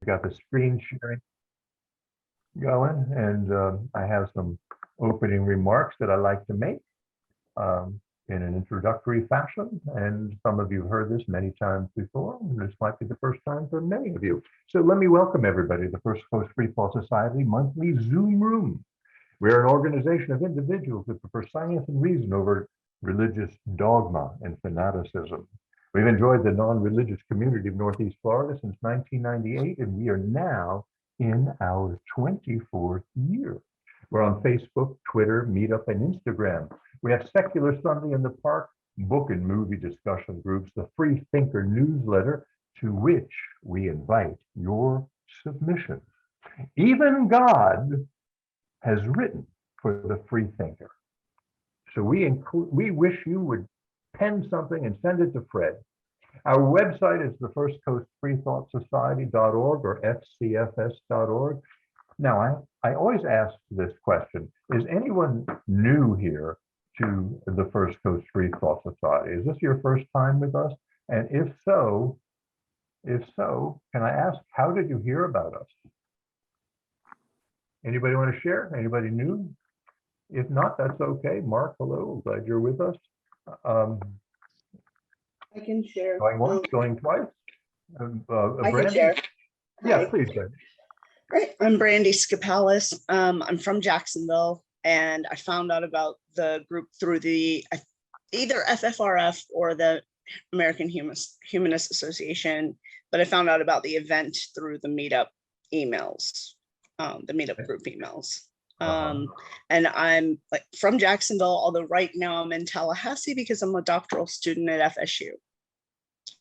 got the screen sharing going, and I have some opening remarks that I like to make in an introductory fashion. And some of you have heard this many times before, and this might be the first time for many of you. So let me welcome everybody to the First Coast Free Thought Society monthly Zoom room. We're an organization of individuals that prefer science and reason over religious dogma and fanaticism. We've enjoyed the non-religious community of Northeast Florida since 1998, and we are now in our 24th year. We're on Facebook, Twitter, Meetup, and Instagram. We have Secular Sunday in the Park, book and movie discussion groups, the Free Thinker newsletter, to which we invite your submissions. Even God has written for the free thinker. So we wish you would pen something and send it to Fred. Our website is the First Coast Free Thought Society.org or fcfs.org. Now, I always ask this question: is anyone new here to the First Coast Free Thought Society? Is this your first time with us? And if so, can I ask, how did you hear about us? Anybody want to share? Anybody new? If not, that's okay. Mark, hello, glad you're with us. I can share. Going once, going twice. I can share. Yeah, Hi. please, Brad. Right. I'm Brandy Scapalis. I'm from Jacksonville, and I found out about the group through the either FFRF or the American Humanist Association, but I found out about the event through the Meetup emails, the Meetup group emails. And I'm like from Jacksonville, although right now I'm in Tallahassee because I'm a doctoral student at FSU.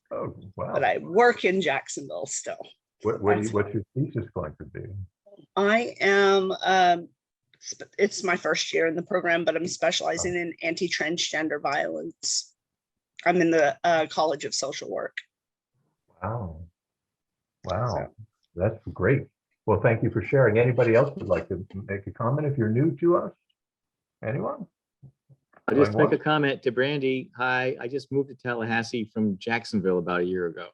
Oh, wow. But I work in Jacksonville still. What's your thesis going to be? I am, it's my first year in the program, but I'm specializing in anti-transgender violence. I'm in the College of Social Work. Wow. Wow. So. That's great. Well, thank you for sharing. Anybody else would like to make a comment if you're new to us? Anyone? I'll just make a comment to Brandy. Hi, I just moved to Tallahassee from Jacksonville about a year ago.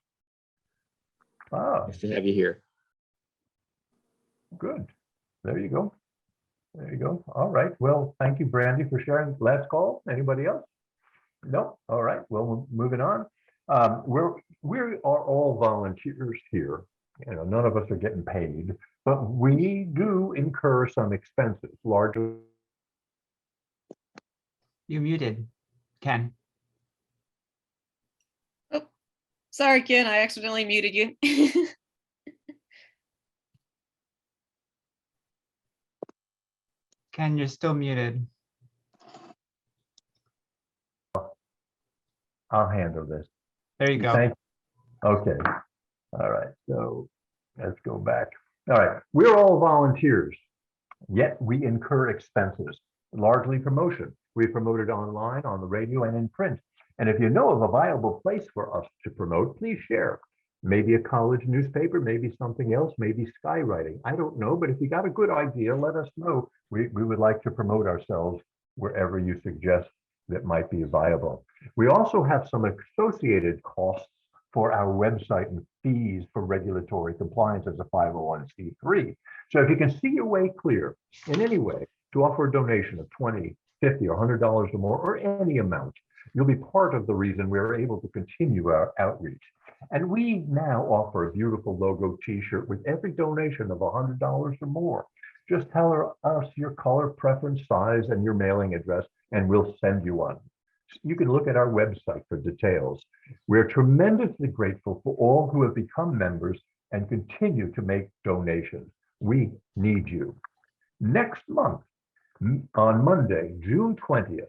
Ah, Nice to have you here. good. There you go. There you go. All right. Well, thank you, Brandy, for sharing. Last call. Anybody else? No. All right. Well, moving on. We are all volunteers here. You know, none of us are getting paid, but we do incur some expenses, largely. You're muted, Ken. Oh, sorry, Ken, I accidentally muted you. Ken, you're still muted. I'll handle this. There you go. Okay. All right. So let's go back. All right. We're all volunteers, yet we incur expenses, largely promotion. We promoted online, on the radio, and in print. And if you know of a viable place for us to promote, please share. Maybe a college newspaper, maybe something else, maybe skywriting. I don't know, but if you got a good idea, let us know. We would like to promote ourselves wherever you suggest that might be viable. We also have some associated costs for our website and fees for regulatory compliance as a 501c3. So if you can see your way clear in any way to offer a donation of $20, $50, or $100 or more, or any amount, you'll be part of the reason we're able to continue our outreach. And we now offer a beautiful logo t-shirt with every donation of $100 or more. Just tell us your color, preference, size, and your mailing address, and we'll send you one. You can look at our website for details. We're tremendously grateful for all who have become members and continue to make donations. We need you. Next month, on Monday, June 20th,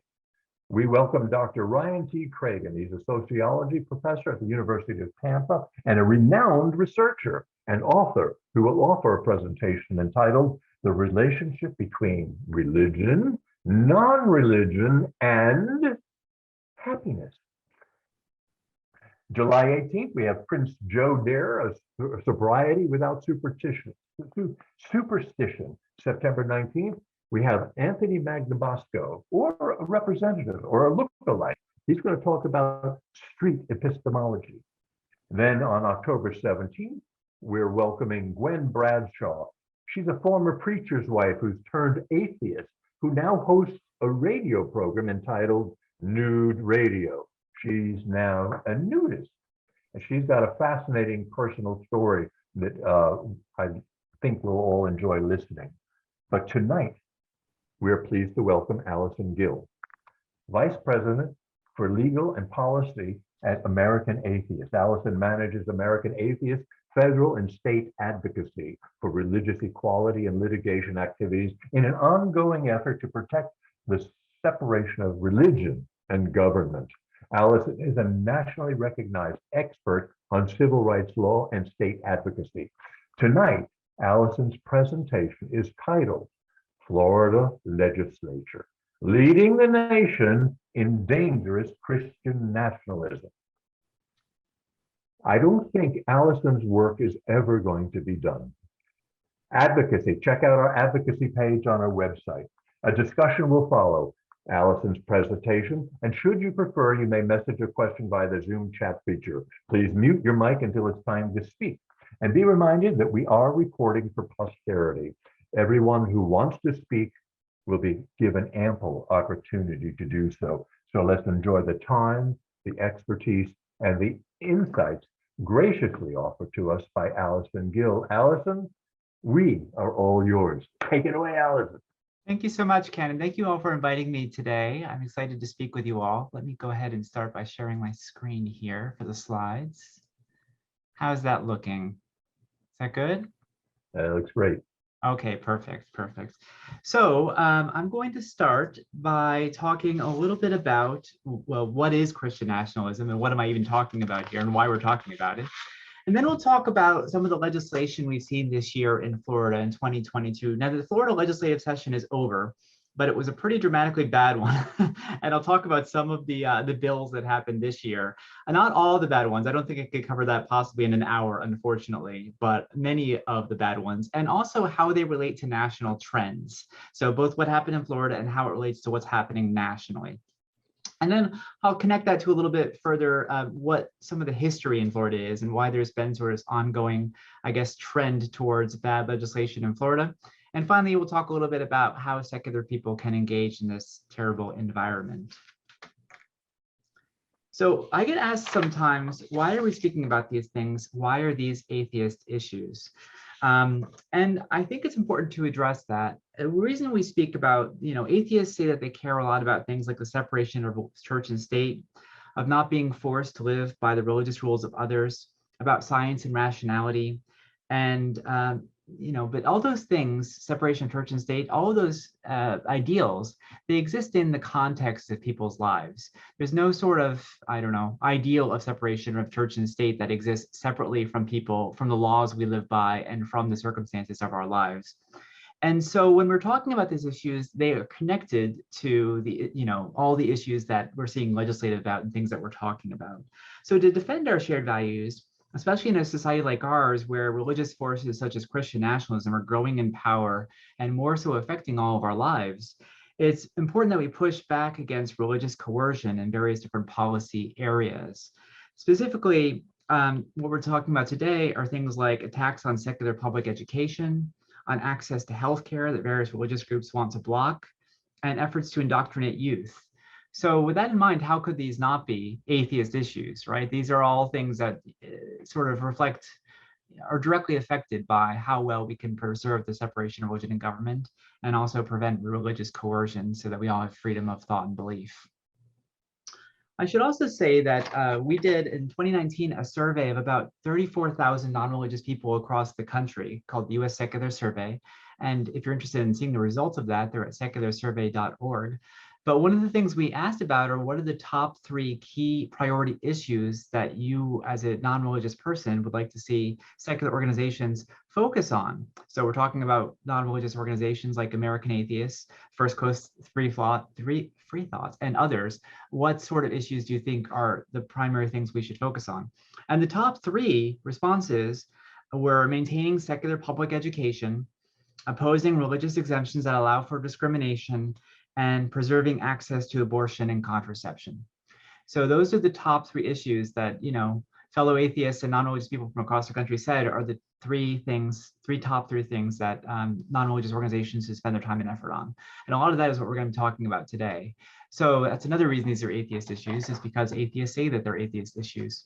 we welcome Dr. Ryan T. Cragen. He's a sociology professor at the University of Tampa and a renowned researcher and author who will offer a presentation entitled The Relationship Between Religion, Non-Religion, and Happiness. July 18th, we have Prince Joe Dare, a Sobriety Without Superstition. September 19th, we have Anthony Magnabosco, or a representative or a lookalike. He's going to talk about street epistemology. Then on October 17th, we're welcoming Gwen Bradshaw. She's a former preacher's wife who's turned atheist, who now hosts a radio program entitled Nude Radio. She's now a nudist, and she's got a fascinating personal story that I think we'll all enjoy listening. But tonight, we're pleased to welcome Alison Gill, Vice President for Legal and Policy at American Atheists. Alison manages American Atheists federal and state advocacy for religious equality and litigation activities in an ongoing effort to protect the separation of religion and government. Alison is a nationally recognized expert on civil rights law and state advocacy. Tonight, Alison's presentation is titled Florida Legislature, Leading the Nation in Dangerous Christian Nationalism. I don't think Alison's work is ever going to be done. Advocacy, check out our advocacy page on our website. A discussion will follow Alison's presentation, and should you prefer, you may message a question via the Zoom chat feature. Please mute your mic until it's time to speak. And be reminded that we are recording for posterity. Everyone who wants to speak will be given ample opportunity to do so. So let's enjoy the time, the expertise, and the insights graciously offered to us by Alison Gill. Alison, we are all yours. Take it away, Alison. Thank you so much, Ken, and thank you all for inviting me today. I'm excited to speak with you all. Let me go ahead and start by sharing my screen here for the slides. How's that looking? Is that good? That looks great. Okay, perfect, perfect. So I'm going to start by talking a little bit about, well, what is Christian nationalism and what am I even talking about here and why we're talking about it. And then we'll talk about some of the legislation we've seen this year in Florida in 2022. Now, the Florida legislative session is over, but it was a pretty dramatically bad one. And I'll talk about some of the bills that happened this year. And not all the bad ones. I don't think I could cover that possibly in an hour, unfortunately, but many of the bad ones, and also how they relate to national trends. So both what happened in Florida and how it relates to what's happening nationally. And then I'll connect that to a little bit further what some of the history in Florida is and why there's been sort of this ongoing, I guess, trend towards bad legislation in Florida. And finally, we'll talk a little bit about how secular people can engage in this terrible environment. So I get asked sometimes, why are we speaking about these things? Why are these atheist issues? And I think it's important to address that. The reason we speak about, atheists say that they care a lot about things like the separation of church and state, of not being forced to live by the religious rules of others, about science and rationality, and but all those things, separation of church and state, all of those ideals, they exist in the context of people's lives. There's no sort of, ideal of separation of church and state that exists separately from people, from the laws we live by, and from the circumstances of our lives. And so when we're talking about these issues, they are connected to the, all the issues that we're seeing legislated about and things that we're talking about. So to defend our shared values, especially in a society like ours, where religious forces such as Christian nationalism are growing in power and more so affecting all of our lives, it's important that we push back against religious coercion in various different policy areas. Specifically, what we're talking about today are things like attacks on secular public education, on access to healthcare that various religious groups want to block, and efforts to indoctrinate youth. So with that in mind, how could these not be atheist issues, right? These are all things that sort of reflect, are directly affected by how well we can preserve the separation of religion and government, and also prevent religious coercion so that we all have freedom of thought and belief. I should also say that we did in 2019 a survey of about 34,000 non-religious people across the country called the US Secular Survey. And if you're interested in seeing the results of that, they're at secularsurvey.org. But one of the things we asked about are what are the top 3 key priority issues that you as a non-religious person would like to see secular organizations focus on. So we're talking about non-religious organizations like American Atheists, First Coast Free Thoughts, and others. What sort of issues do you think are the primary things we should focus on? And the top 3 responses were maintaining secular public education, opposing religious exemptions that allow for discrimination, and preserving access to abortion and contraception. So those are the top 3 issues that, fellow atheists and non-religious people from across the country said are the three top three things that non-religious organizations should spend their time and effort on. And a lot of that is what we're going to be talking about today. So that's another reason these are atheist issues, is because atheists say that they're atheist issues.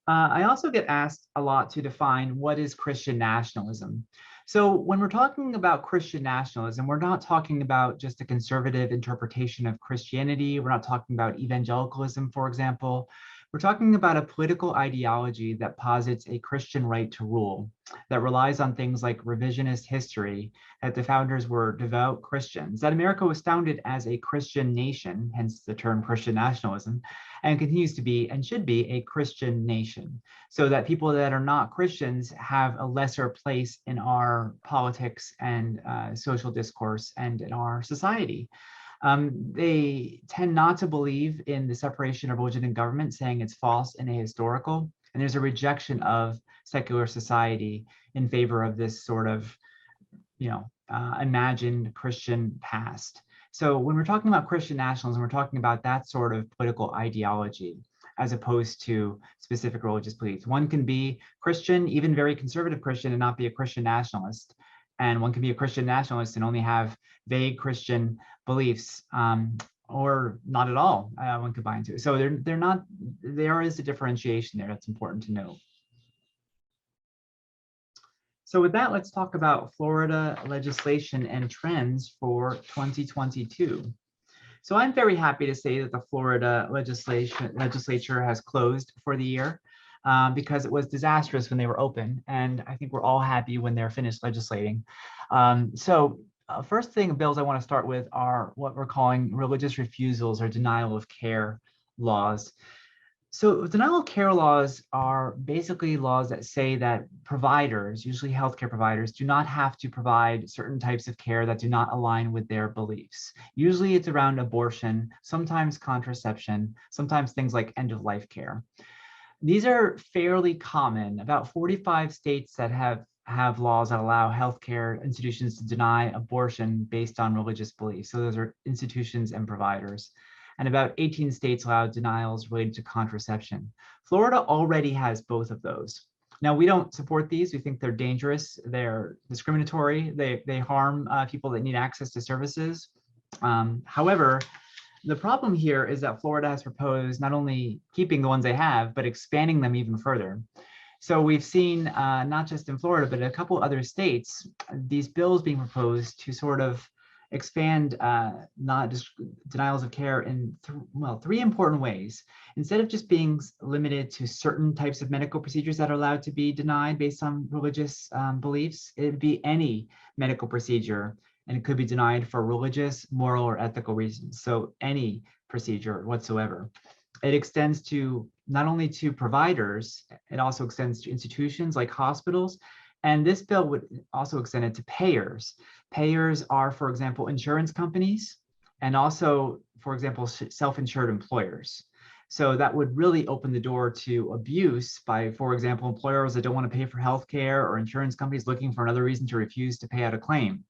I also get asked a lot to define what is Christian nationalism. So when we're talking about Christian nationalism, we're not talking about just a conservative interpretation of Christianity. We're not talking about evangelicalism, for example. We're talking about a political ideology that posits a Christian right to rule, that relies on things like revisionist history, that the founders were devout Christians, that America was founded as a Christian nation, hence the term Christian nationalism, and continues to be and should be a Christian nation, so that people that are not Christians have a lesser place in our politics and social discourse and in our society. They tend not to believe in the separation of religion and government, saying it's false and ahistorical. And there's a rejection of secular society in favor of this sort of, imagined Christian past. So when we're talking about Christian nationalism, we're talking about that sort of political ideology, as opposed to specific religious beliefs. One can be Christian, even very conservative Christian, and not be a Christian nationalist. And one can be a Christian nationalist and only have vague Christian beliefs, or not at all. One could buy into it. So there is a differentiation there that's important to note. So with that, let's talk about Florida legislation and trends for 2022. So I'm very happy to say that the Florida legislature has closed for the year, because it was disastrous when they were open. And I think we're all happy when they're finished legislating. First thing, bills I want to start with are what we're calling religious refusals or denial of care laws. So denial of care laws are basically laws that say that providers, usually healthcare providers, do not have to provide certain types of care that do not align with their beliefs. Usually it's around abortion, sometimes contraception, sometimes things like end-of-life care. These are fairly common. About 45 states that have laws that allow healthcare institutions to deny abortion based on religious beliefs. So those are institutions and providers. And about 18 states allow denials related to contraception. Florida already has both of those. Now, we don't support these. We think they're dangerous. They're discriminatory. They harm people that need access to services. However, the problem here is that Florida has proposed not only keeping the ones they have, but expanding them even further. So we've seen, not just in Florida, but a couple other states, these bills being proposed to sort of expand denials of care in three important ways. Instead of just being limited to certain types of medical procedures that are allowed to be denied based on religious beliefs, it'd be any medical procedure, and it could be denied for religious, moral, or ethical reasons. So any procedure whatsoever. It extends to not only to providers, it also extends to institutions like hospitals. And this bill would also extend it to payers. Payers are, for example, insurance companies, and also, for example, self-insured employers. So that would really open the door to abuse by, for example, employers that don't want to pay for healthcare, or insurance companies looking for another reason to refuse to pay out a claim.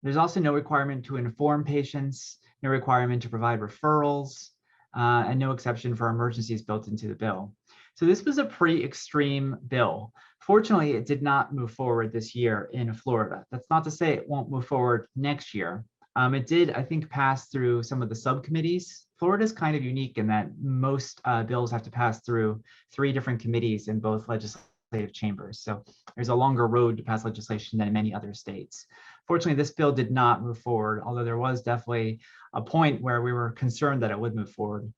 There's also no requirement to inform patients, no requirement to provide referrals, and no exception for emergencies built into the bill. So this was a pretty extreme bill. Fortunately, it did not move forward this year in Florida. That's not to say it won't move forward next year. It did, I think, pass through some of the subcommittees. Florida is kind of unique in that most bills have to pass through 3 different committees in both legislative chambers. So there's a longer road to pass legislation than in many other states. Fortunately, this bill did not move forward, although there was definitely a point where we were concerned that it would move forward.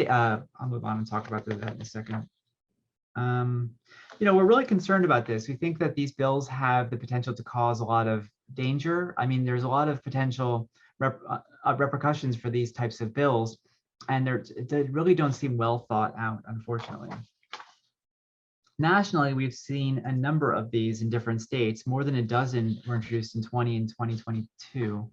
I'll move on and talk about that in a second. We're really concerned about this. We think that these bills have the potential to cause a lot of danger. I mean, there's a lot of potential repercussions for these types of bills, and they really don't seem well thought out, unfortunately. Nationally, we've seen a number of these in different states. More than a dozen were introduced in 2022.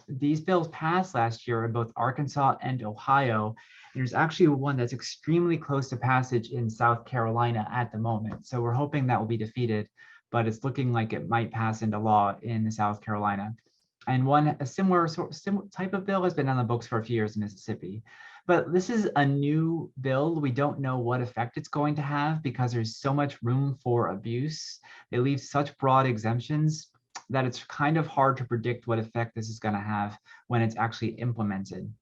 These bills passed last year in both Arkansas and Ohio. There's actually one that's extremely close to passage in South Carolina at the moment. So we're hoping that will be defeated, but it's looking like it might pass into law in South Carolina. And a similar type of bill has been on the books for a few years in Mississippi. But this is a new bill. We don't know what effect it's going to have because there's so much room for abuse. They leave such broad exemptions that it's kind of hard to predict what effect this is going to have when it's actually implemented.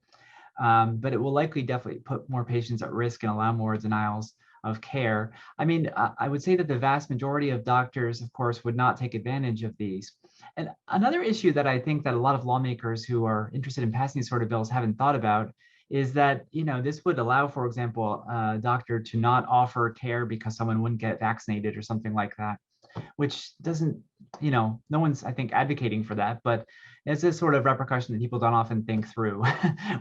But it will likely definitely put more patients at risk and allow more denials of care. I mean, I would say that the vast majority of doctors, of course, would not take advantage of these. And another issue that I think that a lot of lawmakers who are interested in passing these sort of bills haven't thought about is that, you know, this would allow, for example, a doctor to not offer care because someone wouldn't get vaccinated or something like that, which doesn't, you know, no one's, I think, advocating for that, but it's a sort of repercussion that people don't often think through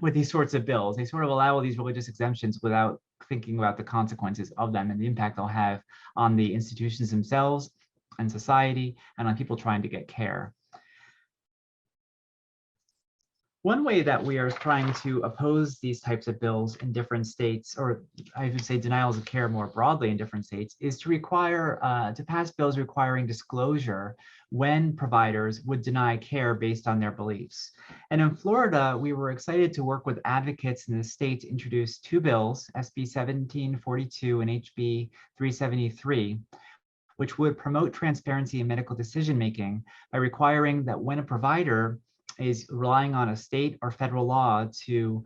with these sorts of bills. They sort of allow all these religious exemptions without thinking about the consequences of them and the impact they'll have on the institutions themselves and society and on people trying to get care. One way that we are trying to oppose these types of bills in different states, or I would say denials of care more broadly in different states, is to require, to pass bills requiring disclosure when providers would deny care based on their beliefs. And in Florida, we were excited to work with advocates in the state to introduce two bills, SB 1742 and HB 373, which would promote transparency in medical decision-making by requiring that when a provider is relying on a state or federal law to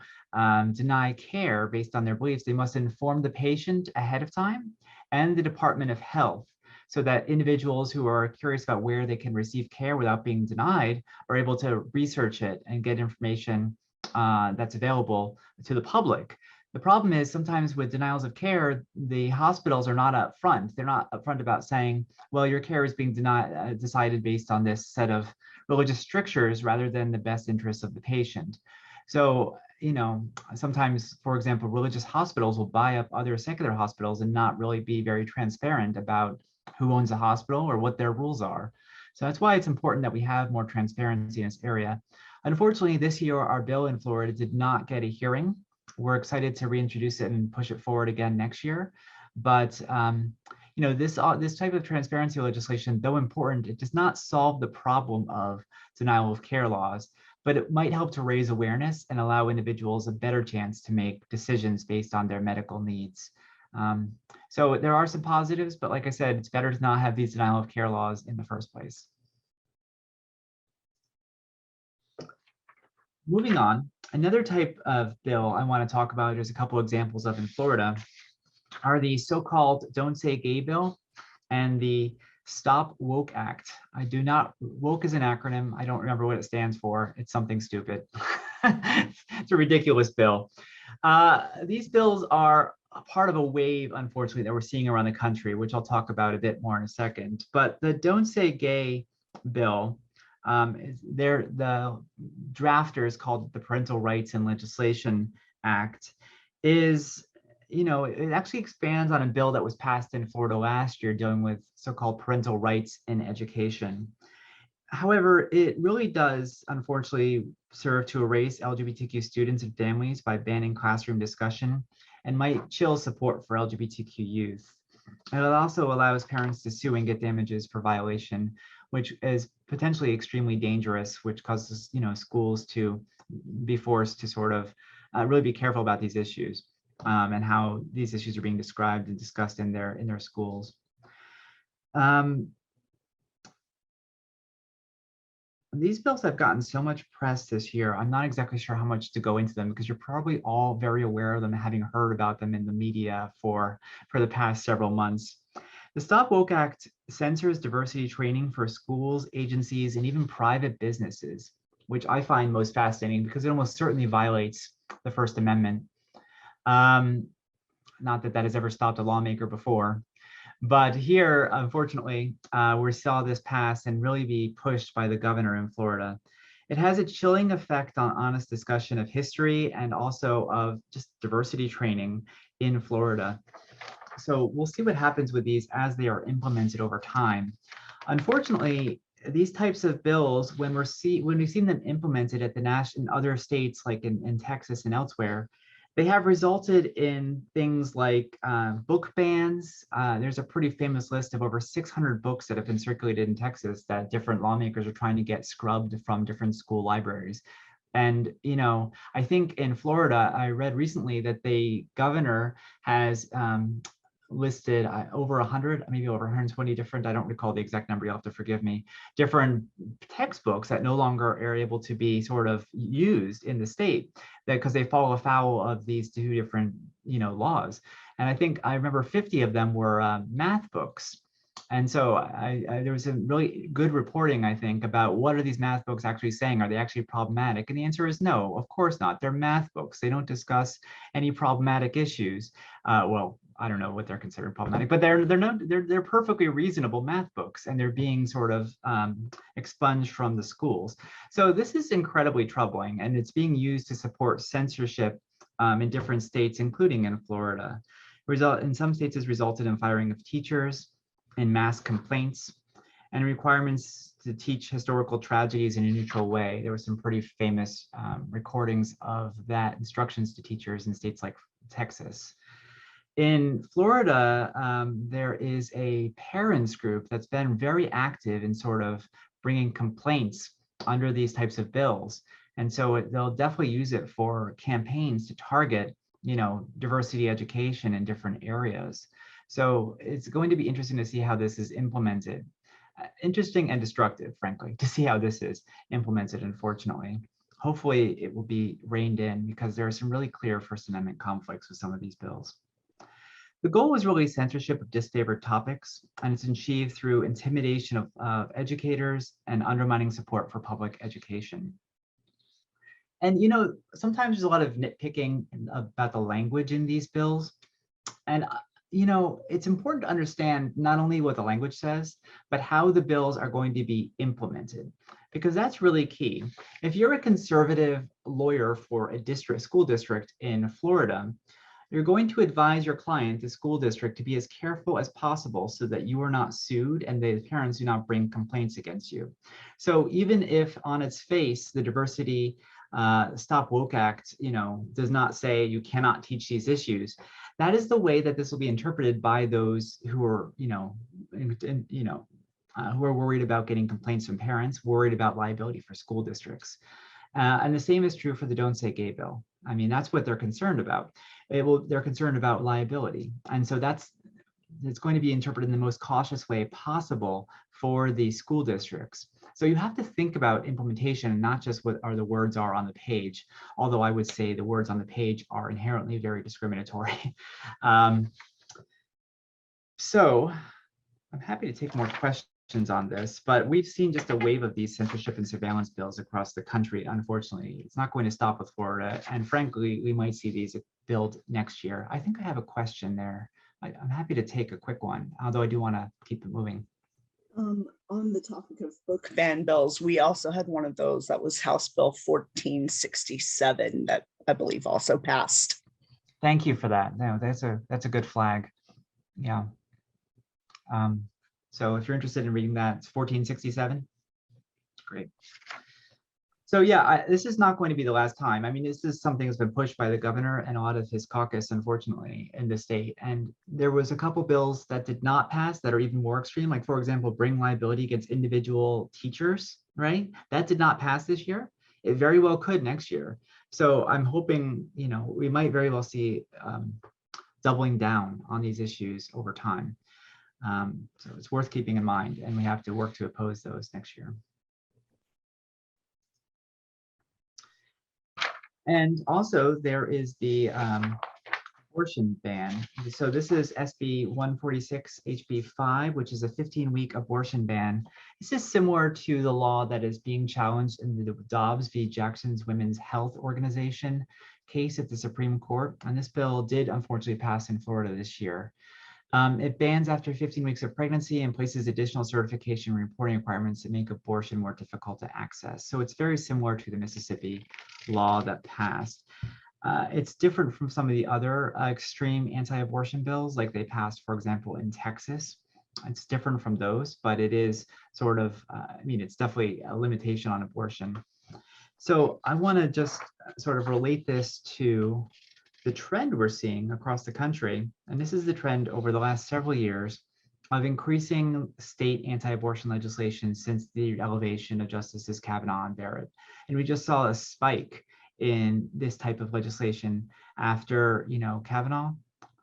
deny care based on their beliefs, they must inform the patient ahead of time and the Department of Health so that individuals who are curious about where they can receive care without being denied are able to research it and get information that's available to the public. The problem is sometimes with denials of care, the hospitals are not upfront. They're not upfront about saying, well, your care is being decided based on this set of religious strictures rather than the best interests of the patient. So, you know, sometimes, for example, religious hospitals will buy up other secular hospitals and not really be very transparent about who owns the hospital or what their rules are. So that's why it's important that we have more transparency in this area. Unfortunately, this year, our bill in Florida did not get a hearing. We're excited to reintroduce it and push it forward again next year. But you know, this type of transparency legislation, though important, it does not solve the problem of denial of care laws, but it might help to raise awareness and allow individuals a better chance to make decisions based on their medical needs. So there are some positives, but like I said, it's better to not have these denial of care laws in the first place. Moving on, another type of bill I want to talk about, there's a couple examples of in Florida, are the so-called Don't Say Gay bill and the Stop Woke Act. Woke is an acronym. I don't remember what it stands for. It's something stupid. It's a ridiculous bill. These bills are a part of a wave, unfortunately, that we're seeing around the country, which I'll talk about a bit more in a second. But the Don't Say Gay bill, the drafters called the Parental Rights and Legislation Act, is, you know, it actually expands on a bill that was passed in Florida last year dealing with so-called parental rights in education. However, it really does, unfortunately, serve to erase LGBTQ students and families by banning classroom discussion and might chill support for LGBTQ youth. And it also allows parents to sue and get damages for violation, which is potentially extremely dangerous, which causes, you know, schools to be forced to sort of really be careful about these issues and how these issues are being described and discussed in their schools. These bills have gotten so much press this year, I'm not exactly sure how much to go into them because you're probably all very aware of them, having heard about them in the media for the past several months. The Stop Woke Act censors diversity training for schools, agencies, and even private businesses, which I find most fascinating because it almost certainly violates the First Amendment. Not that that has ever stopped a lawmaker before. But here, unfortunately, we saw this pass and really be pushed by the governor in Florida. It has a chilling effect on honest discussion of history and also of just diversity training in Florida. So we'll see what happens with these as they are implemented over time. Unfortunately, these types of bills, when we've seen them implemented at the national in other states like in Texas and elsewhere, they have resulted in things like book bans. There's a pretty famous list of over 600 books that have been circulated in Texas that different lawmakers are trying to get scrubbed from different school libraries. And, I think in Florida, I read recently that the governor has listed over 100, maybe over 120 different, I don't recall the exact number, you'll have to forgive me, different textbooks that no longer are able to be sort of used in the state, because they fall afoul of these two different, laws. And I think I remember 50 of them were math books. And so there was some really good reporting, I think, about what are these math books actually saying? Are they actually problematic? And the answer is no, of course not. They're math books. They don't discuss any problematic issues. Well, I don't know what they're considered problematic, but they're perfectly reasonable math books, and they're being sort of expunged from the schools. So this is incredibly troubling, and it's being used to support censorship in different states, including in Florida. In some states has resulted in firing of teachers, in mass complaints, and requirements to teach historical tragedies in a neutral way. There were some pretty famous recordings of that, instructions to teachers in states like Texas. In Florida, there is a parents group that's been very active in sort of bringing complaints under these types of bills. And so they'll definitely use it for campaigns to target, diversity education in different areas. So it's going to be interesting to see how this is implemented. Interesting and destructive, frankly, to see how this is implemented, unfortunately. Hopefully it will be reined in, because there are some really clear First Amendment conflicts with some of these bills. The goal was really censorship of disfavored topics, and it's achieved through intimidation of educators and undermining support for public education. And, sometimes there's a lot of nitpicking about the language in these bills. And, it's important to understand not only what the language says, but how the bills are going to be implemented, because that's really key. If you're a conservative lawyer for a school district in Florida, you're going to advise your client, the school district, to be as careful as possible so that you are not sued and the parents do not bring complaints against you. So even if on its face, the Diversity Stop Woke Act, does not say you cannot teach these issues, that is the way that this will be interpreted by those who are, who are worried about getting complaints from parents, worried about liability for school districts. And the same is true for the Don't Say Gay bill. I mean, that's what they're concerned about. They're concerned about liability. And so it's going to be interpreted in the most cautious way possible for the school districts. So you have to think about implementation, not just what the words are on the page, although I would say the words on the page are inherently very discriminatory. So I'm happy to take more questions on this, but we've seen just a wave of these censorship and surveillance bills across the country. Unfortunately, it's not going to stop with Florida. And frankly, we might see these billed next year. I think I have a question there. I'm happy to take a quick one, although I do want to keep it moving. On the topic of book ban bills, we also had one of those that was House Bill 1467 that I believe also passed. Thank you for that. No, that's a good flag. Yeah. So if you're interested in reading that, it's 1467. Great. So yeah, this is not going to be the last time. I mean, this is something that's been pushed by the governor and a lot of his caucus, unfortunately, in the state. And there was a couple bills that did not pass that are even more extreme, like, for example, bring liability against individual teachers, right? That did not pass this year. It very well could next year. So I'm hoping, we might very well see doubling down on these issues over time. So it's worth keeping in mind, and we have to work to oppose those next year. And also there is the abortion ban. So this is SB 146 HB 5, which is a 15-week abortion ban. This is similar to the law that is being challenged in the Dobbs v. Jackson's Women's Health Organization case at the Supreme Court. And this bill did unfortunately pass in Florida this year. It bans after 15 weeks of pregnancy and places additional certification and reporting requirements that make abortion more difficult to access. So it's very similar to the Mississippi law that passed. It's different from some of the other extreme anti-abortion bills, like they passed, for example, in Texas. It's different from those, but it is sort of, it's definitely a limitation on abortion. So I want to just sort of relate this to the trend we're seeing across the country. And this is the trend over the last several years of increasing state anti-abortion legislation since the elevation of Justices Kavanaugh and Barrett. And we just saw a spike in this type of legislation after, Kavanaugh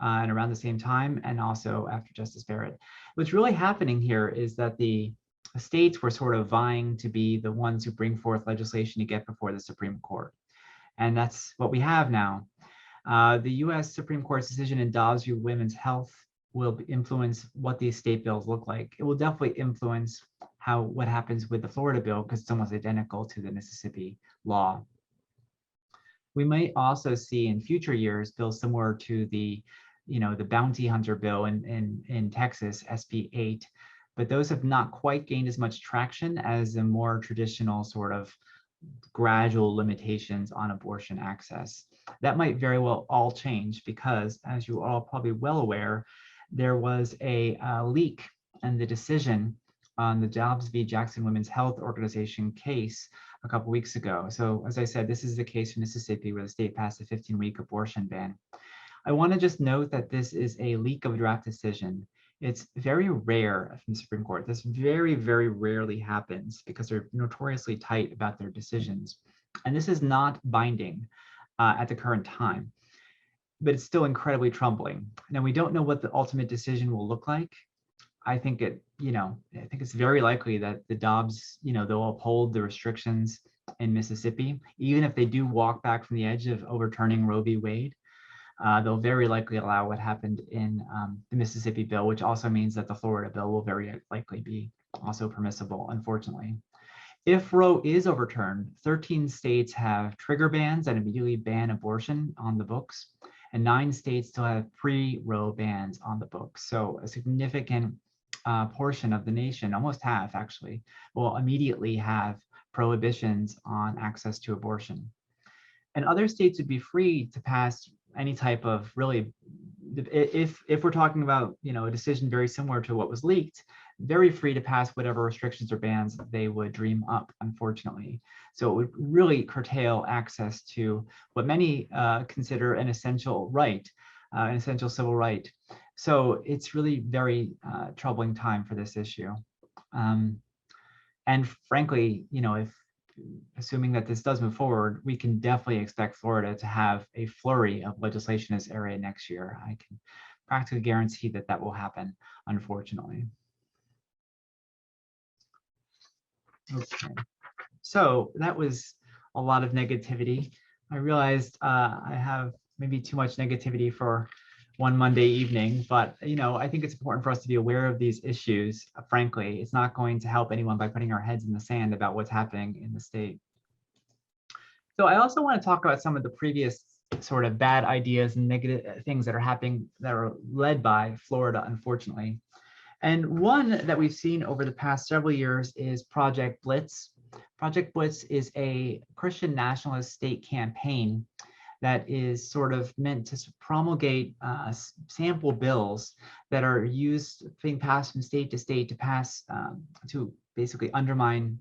and around the same time, and also after Justice Barrett. What's really happening here is that the states were sort of vying to be the ones who bring forth legislation to get before the Supreme Court. And that's what we have now. The US Supreme Court's decision in Dobbs v. Women's Health will influence what these state bills look like. It will definitely influence what happens with the Florida bill, because it's almost identical to the Mississippi law. We might also see in future years bills similar to the bounty hunter bill in Texas, SB 8, but those have not quite gained as much traction as the more traditional sort of gradual limitations on abortion access. That might very well all change because, as you are all probably well aware, there was a leak in the decision on the Dobbs v. Jackson Women's Health Organization case a couple weeks ago. So as I said, this is the case in Mississippi where the state passed a 15-week abortion ban. I want to just note that this is a leak of a draft decision. It's very rare from the Supreme Court. This very, very rarely happens because they're notoriously tight about their decisions. And this is not binding at the current time, but it's still incredibly troubling. Now, we don't know what the ultimate decision will look like. I think it's very likely that the Dobbs, they'll uphold the restrictions in Mississippi, even if they do walk back from the edge of overturning Roe v. Wade. They'll very likely allow what happened in the Mississippi bill, which also means that the Florida bill will very likely be also permissible, unfortunately. If Roe is overturned, 13 states have trigger bans that immediately ban abortion on the books, and 9 states still have pre-Roe bans on the books. So a significant portion of the nation, almost half actually, will immediately have prohibitions on access to abortion. And other states would be free to pass any type of really, if we're talking about a decision very similar to what was leaked, very free to pass whatever restrictions or bans they would dream up, unfortunately. So it would really curtail access to what many consider an essential right, an essential civil right. So it's really very troubling time for this issue. And frankly, if assuming that this does move forward, we can definitely expect Florida to have a flurry of legislation in this area next year. I can practically guarantee that that will happen, unfortunately. Okay, so that was a lot of negativity. I realized I have maybe too much negativity for one Monday evening, but I think it's important for us to be aware of these issues. Frankly, it's not going to help anyone by putting our heads in the sand about what's happening in the state. So I also want to talk about some of the previous sort of bad ideas and negative things that are happening that are led by Florida, unfortunately. And one that we've seen over the past several years is Project Blitz. Project Blitz is a Christian nationalist state campaign that is sort of meant to promulgate sample bills that are being passed from state to state to pass to basically undermine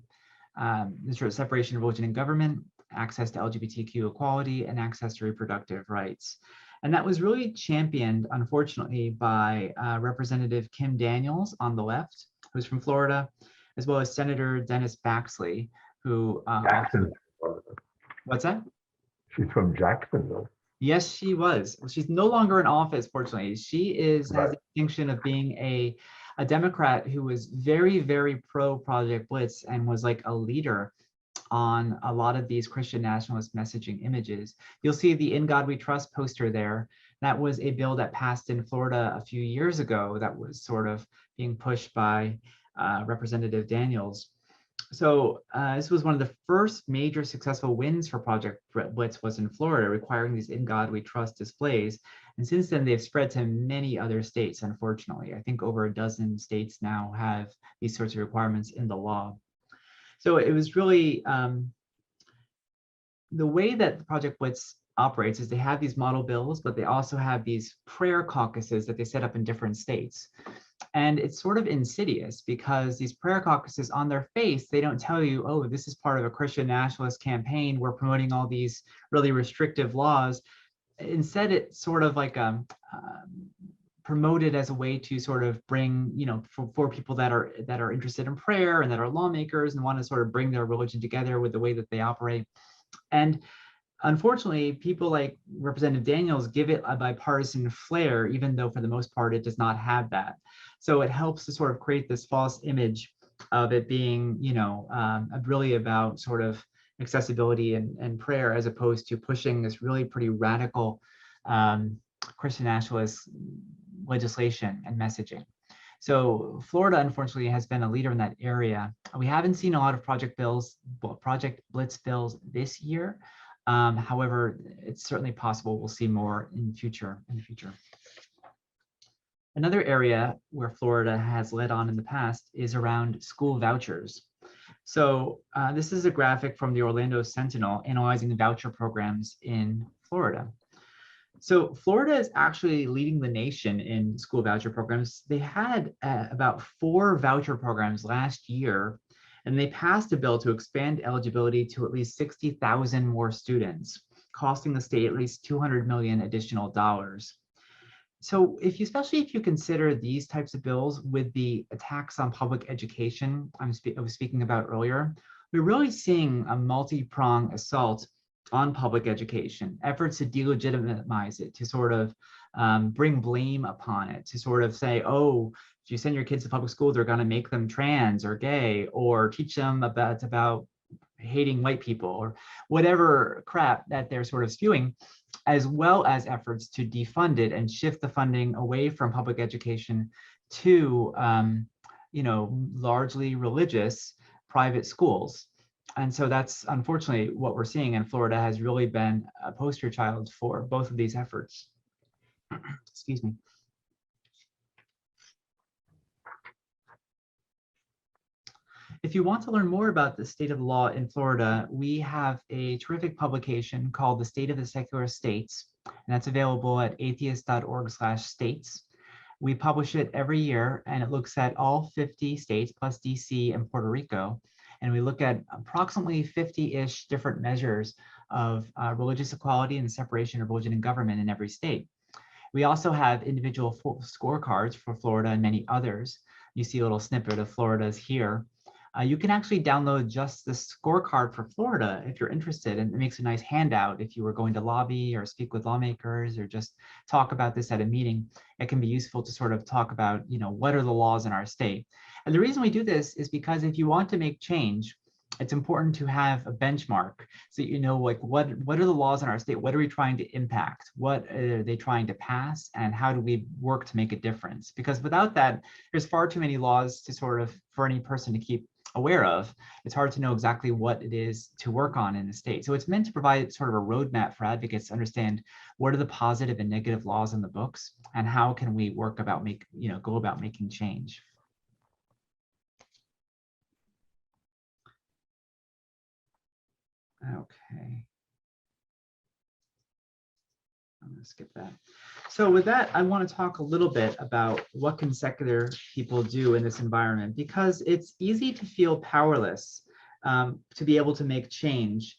the sort of separation of religion and government, access to LGBTQ equality, and access to reproductive rights. And that was really championed, unfortunately, by Representative Kim Daniels on the left, who's from Florida, as well as Senator Dennis Baxley, who Jackson. What's that? She's from Jacksonville. Yes, she was. She's no longer in office, fortunately. She has the distinction of being a Democrat who was very, very pro Project Blitz and was like a leader on a lot of these Christian nationalist messaging images. You'll see the In God We Trust poster there. That was a bill that passed in Florida a few years ago that was sort of being pushed by Representative Daniels. So this was one of the first major successful wins for Project Blitz was in Florida, requiring these In God We Trust displays. And since then, they've spread to many other states, unfortunately. I think over a dozen states now have these sorts of requirements in the law. So it was really, the way that Project Blitz operates is they have these model bills, but they also have these prayer caucuses that they set up in different states. And it's sort of insidious because these prayer caucuses on their face, they don't tell you, oh, this is part of a Christian nationalist campaign. We're promoting all these really restrictive laws. Instead, it's sort of like promoted as a way to sort of bring, for people that are interested in prayer and that are lawmakers and want to sort of bring their religion together with the way that they operate. And unfortunately, people like Representative Daniels give it a bipartisan flair, even though for the most part it does not have that. So it helps to sort of create this false image of it being, really about sort of accessibility and prayer, as opposed to pushing this really pretty radical Christian nationalist legislation and messaging. So Florida, unfortunately, has been a leader in that area. We haven't seen a lot of Project Blitz bills this year. However, it's certainly possible we'll see more in the future. Another area where Florida has led on in the past is around school vouchers. So this is a graphic from the Orlando Sentinel analyzing the voucher programs in Florida. So Florida is actually leading the nation in school voucher programs. They had about 4 voucher programs last year, and they passed a bill to expand eligibility to at least 60,000 more students, costing the state at least $200 million additional dollars. So especially if you consider these types of bills with the attacks on public education I was speaking about earlier, we're really seeing a multi-pronged assault on public education, efforts to delegitimize it, to sort of bring blame upon it, to sort of say, oh, if you send your kids to public school, they're going to make them trans or gay, or teach them about hating white people, or whatever crap that they're sort of spewing, as well as efforts to defund it and shift the funding away from public education to, largely religious private schools. And so that's unfortunately what we're seeing, and Florida has really been a poster child for both of these efforts. Excuse me. If you want to learn more about the state of the law in Florida, we have a terrific publication called The State of the Secular States, and that's available at atheist.org/states. We publish it every year, and it looks at all 50 states plus DC and Puerto Rico. And we look at approximately 50-ish different measures of religious equality and the separation of religion and government in every state. We also have individual scorecards for Florida and many others. You see a little snippet of Florida's here. You can actually download just the scorecard for Florida if you're interested, and it makes a nice handout if you were going to lobby or speak with lawmakers or just talk about this at a meeting. It can be useful to sort of talk about, what are the laws in our state. And the reason we do this is because if you want to make change, it's important to have a benchmark so like what are the laws in our state? What are we trying to impact? What are they trying to pass? And how do we work to make a difference? Because without that, there's far too many laws to sort of, for any person to keep aware of. It's hard to know exactly what it is to work on in the state. So it's meant to provide sort of a roadmap for advocates to understand what are the positive and negative laws in the books, and how can we work about go about making change. Okay. I'm going to skip that. So with that, I want to talk a little bit about what can secular people do in this environment, because it's easy to feel powerless to be able to make change,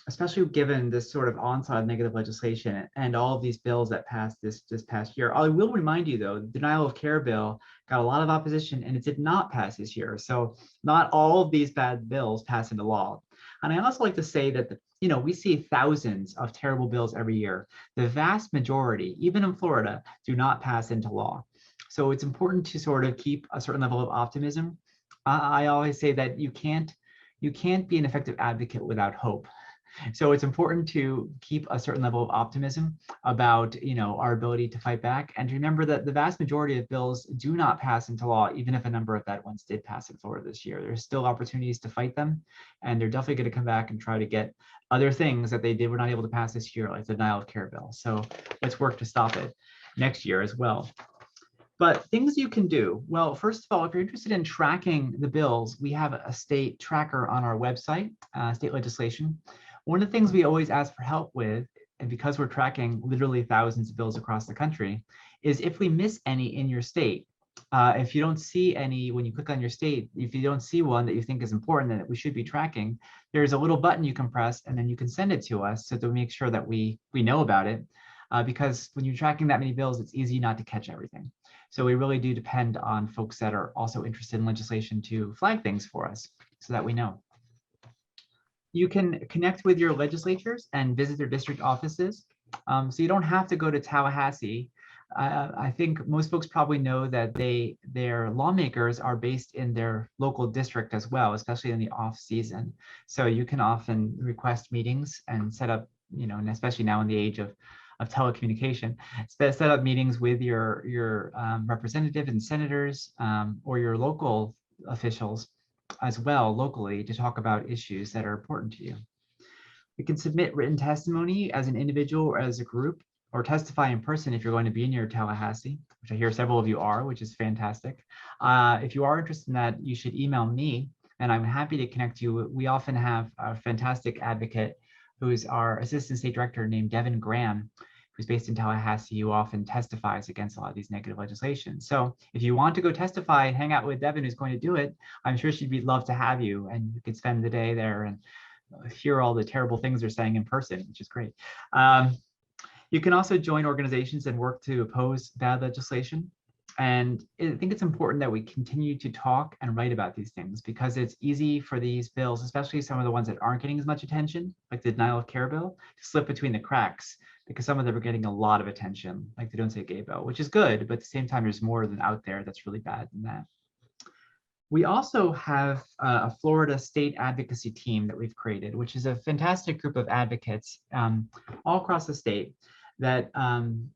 especially given this sort of onslaught of negative legislation and all of these bills that passed this past year. I will remind you, though, the denial of care bill got a lot of opposition and it did not pass this year. So not all of these bad bills pass into law. And I also like to say that we see thousands of terrible bills every year. The vast majority, even in Florida, do not pass into law. So it's important to sort of keep a certain level of optimism. I always say that you can't be an effective advocate without hope. So it's important to keep a certain level of optimism about our ability to fight back, and to remember that the vast majority of bills do not pass into law, even if a number of bad ones did pass in Florida this year. There's still opportunities to fight them, and they're definitely going to come back and try to get other things that they were not able to pass this year, like the denial of care bill. So let's work to stop it next year as well. But things you can do. Well, first of all, if you're interested in tracking the bills, we have a state tracker on our website, state legislation. One of the things we always ask for help with, and because we're tracking literally thousands of bills across the country, is if we miss any in your state. If you don't see any, when you click on your state, if you don't see one that you think is important and that we should be tracking, there's a little button you can press, and then you can send it to us so to make sure that we know about it. because when you're tracking that many bills, it's easy not to catch everything. So we really do depend on folks that are also interested in legislation to flag things for us so that we know. You can connect with your legislatures and visit their district offices. So you don't have to go to Tallahassee. I think most folks probably know that their lawmakers are based in their local district as well, especially in the off season. So you can often request meetings and set up, and especially now in the age of telecommunication, set up meetings with your representative and senators or your local officials as well locally to talk about issues that are important to you. You can submit written testimony as an individual or as a group, or testify in person if you're going to be near Tallahassee, which I hear several of you are, which is fantastic. If you are interested in that, you should email me and I'm happy to connect you. We often have a fantastic advocate who's our assistant state director named Devin Graham, who's based in Tallahassee, who often testifies against a lot of these negative legislation. So if you want to go testify and hang out with Devin, who's going to do it, I'm sure she'd love to have you, and you could spend the day there and hear all the terrible things they're saying in person, which is great. You can also join organizations and work to oppose bad legislation. And I think it's important that we continue to talk and write about these things, because it's easy for these bills, especially some of the ones that aren't getting as much attention, like the denial of care bill, to slip between the cracks, because some of them are getting a lot of attention, like the Don't Say Gay bill, which is good, but at the same time, there's more than out there that's really bad than that. We also have a Florida state advocacy team that we've created, which is a fantastic group of advocates all across the state that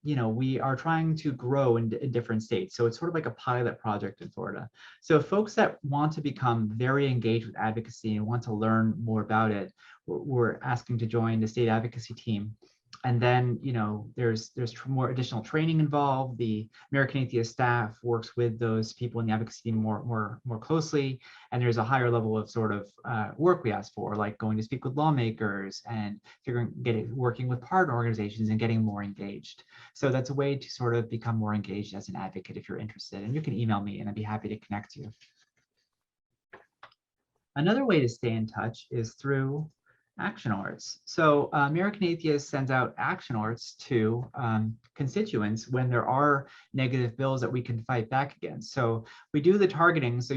we are trying to grow in different states. So it's sort of like a pilot project in Florida. So folks that want to become very engaged with advocacy and want to learn more about it, we're asking to join the state advocacy team. And then, there's more additional training involved. The American Atheist staff works with those people in the advocacy team more closely. And there's a higher level of sort of work we ask for, like going to speak with lawmakers and working with partner organizations and getting more engaged. So that's a way to sort of become more engaged as an advocate if you're interested. And you can email me and I'd be happy to connect you. Another way to stay in touch is through action alerts. So American Atheists sends out action alerts to constituents when there are negative bills that we can fight back against. So we do the targeting, so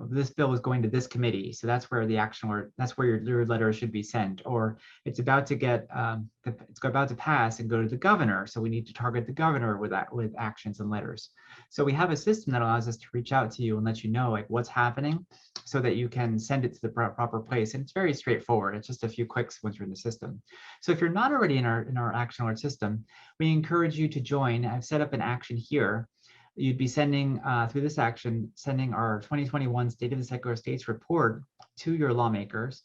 this bill is going to this committee, so that's where the action alert, that's where your letter should be sent, or it's about to it's about to pass and go to the governor, so we need to target the governor with actions and letters. So we have a system that allows us to reach out to you and let you know like what's happening, so that you can send it to the proper place. And it's very straightforward. It's just a few clicks once you're in the system. So if you're not already in our action alert system, we encourage you to join. I've set up an action here. You'd be sending through this action, sending our 2021 State of the Secular States report to your lawmakers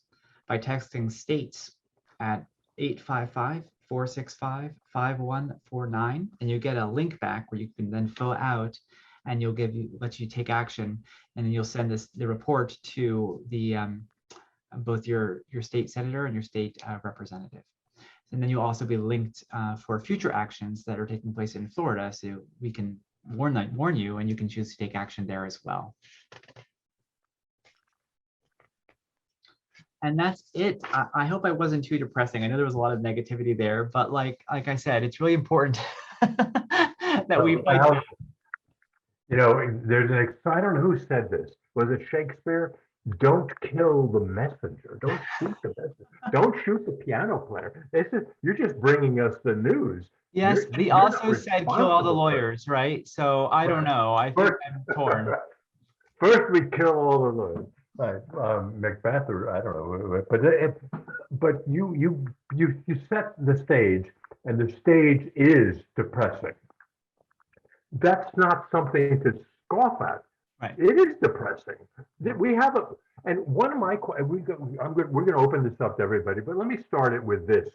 by texting states at 855-465-5149, and you get a link back where you can then fill out, and let you take action, and then you'll send the report to the both your state senator and your state representative. And then you'll also be linked for future actions that are taking place in Florida, so we can warn you, and you can choose to take action there as well. And that's it. I hope I wasn't too depressing. I know there was a lot of negativity there, but like I said, it's really important that we fight. There's I don't know who said this. Was it Shakespeare? Don't kill the messenger. Don't shoot the messenger. Don't shoot the piano player. You're just bringing us the news. Yes, but he also said kill all the lawyers, right? So I don't know. I think I'm torn. First, we kill all the lawyers. Right, Macbeth, or I don't know, but you set the stage, and the stage is depressing. That's not something to scoff at. Right. It is depressing. We have and one of my we're going to open this up to everybody, but let me start it with this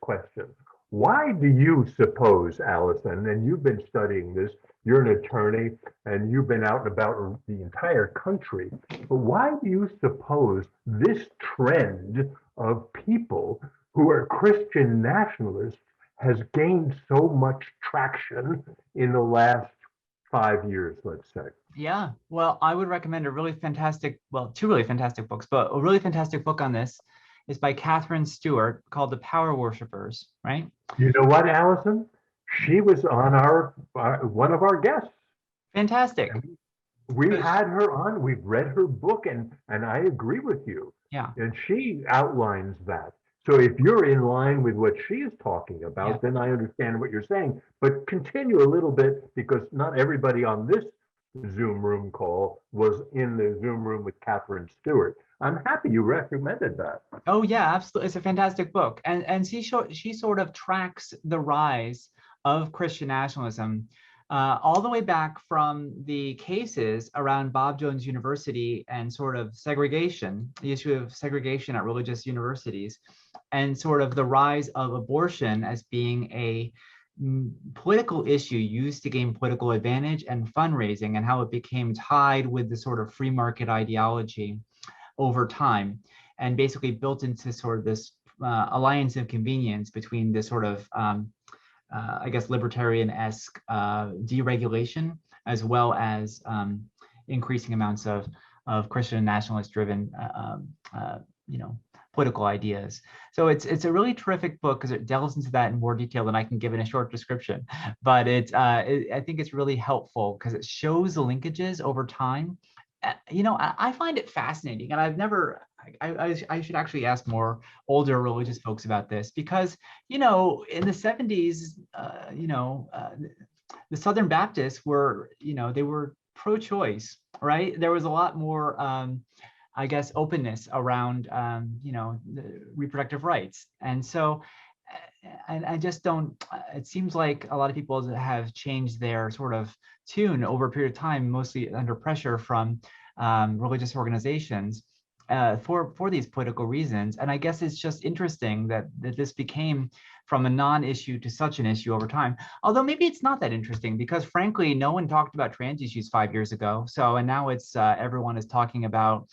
question. Why do you suppose, Alison, and you've been studying this, you're an attorney and you've been out and about the entire country, but why do you suppose this trend of people who are Christian nationalists has gained so much traction in the last 5 years, let's say? Yeah, well, I would recommend two really fantastic books, but a really fantastic book on this is by Catherine Stewart called The Power Worshippers, right? You know what, Allison? She was on one of our guests. Fantastic. And we had her on. We've read her book, and I agree with you. Yeah. And she outlines that. So if you're in line with what she is talking about, Yeah. then I understand what you're saying. But continue a little bit, because not everybody on this Zoom room call was in the Zoom room with Catherine Stewart. I'm happy you recommended that. Oh yeah, absolutely. It's a fantastic book. And she sort of tracks the rise of Christian nationalism all the way back from the cases around Bob Jones University and sort of segregation, the issue of segregation at religious universities, and sort of the rise of abortion as being a political issue used to gain political advantage and fundraising, and how it became tied with the sort of free market ideology over time, and basically built into sort of this alliance of convenience between this sort of, I guess, libertarian-esque deregulation, as well as increasing amounts of Christian nationalist-driven, political ideas. So it's a really terrific book because it delves into that in more detail than I can give in a short description. But I think it's really helpful because it shows the linkages over time. I find it fascinating, and I've never, I should actually ask more older religious folks about this, because, in the 70s, the Southern Baptists were, they were pro-choice, right? There was a lot more, I guess, openness around, the reproductive rights. And so, and I just don't, it seems like a lot of people have changed their sort of tune over a period of time, mostly under pressure from religious organizations for these political reasons. And I guess it's just interesting that this became from a non-issue to such an issue over time. Although maybe it's not that interesting, because frankly, no one talked about trans issues 5 years ago. So, and now it's everyone is talking about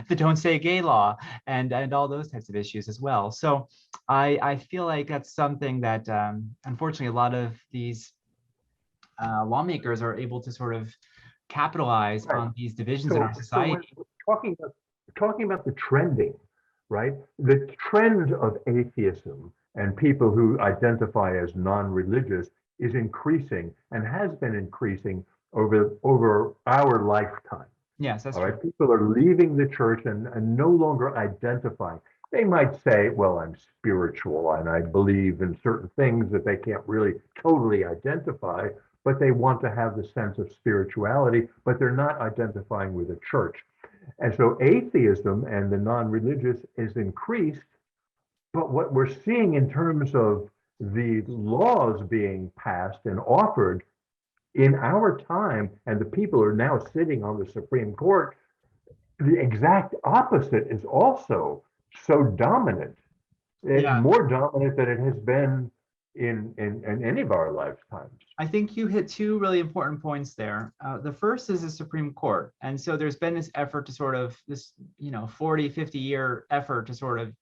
the Don't Say Gay law and all those types of issues as well. So I feel like that's something that unfortunately a lot of these lawmakers are able to sort of capitalize on these divisions in our society. So talking about the trending, right? The trend of atheism and people who identify as non-religious is increasing and has been increasing over our lifetime. Yes, that's all right. true. People are leaving the church and no longer identifying. They might say, well, I'm spiritual and I believe in certain things that they can't really totally identify, but they want to have the sense of spirituality, but they're not identifying with a church. And so atheism and the non-religious is increased, but what we're seeing in terms of the laws being passed and offered in our time, and the people are now sitting on the Supreme Court, the exact opposite is also so dominant. It's more dominant than it has been in any of our lifetimes. I think you hit two really important points there. The first is the Supreme Court. And so there's been this effort to sort of this, 40, 50 year effort to sort of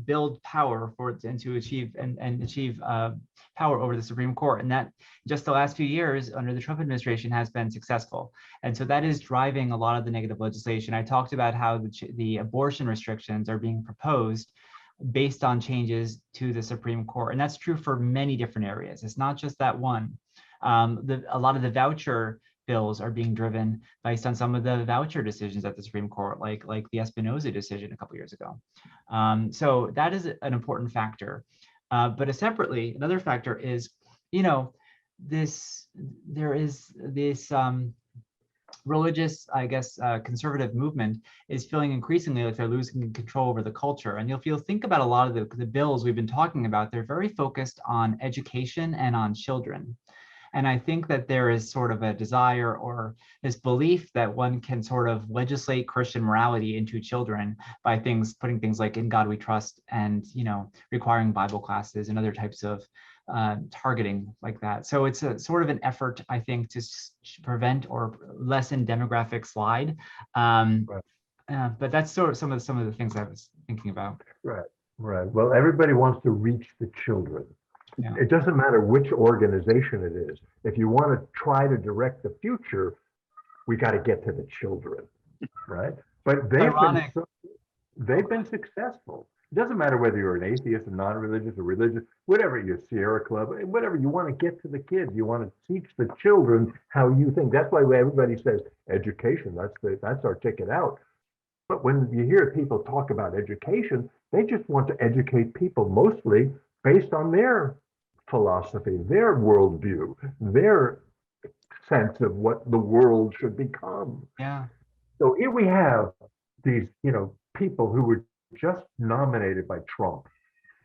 build power for it and to achieve power over the Supreme Court. And that just the last few years under the Trump administration has been successful. And so that is driving a lot of the negative legislation. I talked about how the abortion restrictions are being proposed based on changes to the Supreme Court. And that's true for many different areas. It's not just that one. A lot of the voucher bills are being driven based on some of the voucher decisions at the Supreme Court, like the Espinoza decision a couple years ago. So that is an important factor. But separately, another factor is, there is this religious, I guess, conservative movement is feeling increasingly like they're losing control over the culture. And if you'll think about a lot of the bills we've been talking about, they're very focused on education and on children. And I think that there is sort of a desire or this belief that one can sort of legislate Christian morality into children by putting things like "In God We Trust" and, requiring Bible classes and other types of targeting like that. So it's a sort of an effort, I think, to prevent or lessen demographic slide. But that's sort of some of the things I was thinking about. Right. Well, everybody wants to reach the children. Yeah. It doesn't matter which organization it is. If you want to try to direct the future, we got to get to the children, right? But they've been successful. doesn't matter whether you're an atheist, a non-religious, or religious, whatever you Sierra Club, whatever you want to get to the kids. You want to teach the children how you think. That's why everybody says education. That's our ticket out. But when you hear people talk about education, they just want to educate people mostly based on their philosophy, their worldview, their sense of what the world should become. Yeah. So here we have these, people who were just nominated by Trump,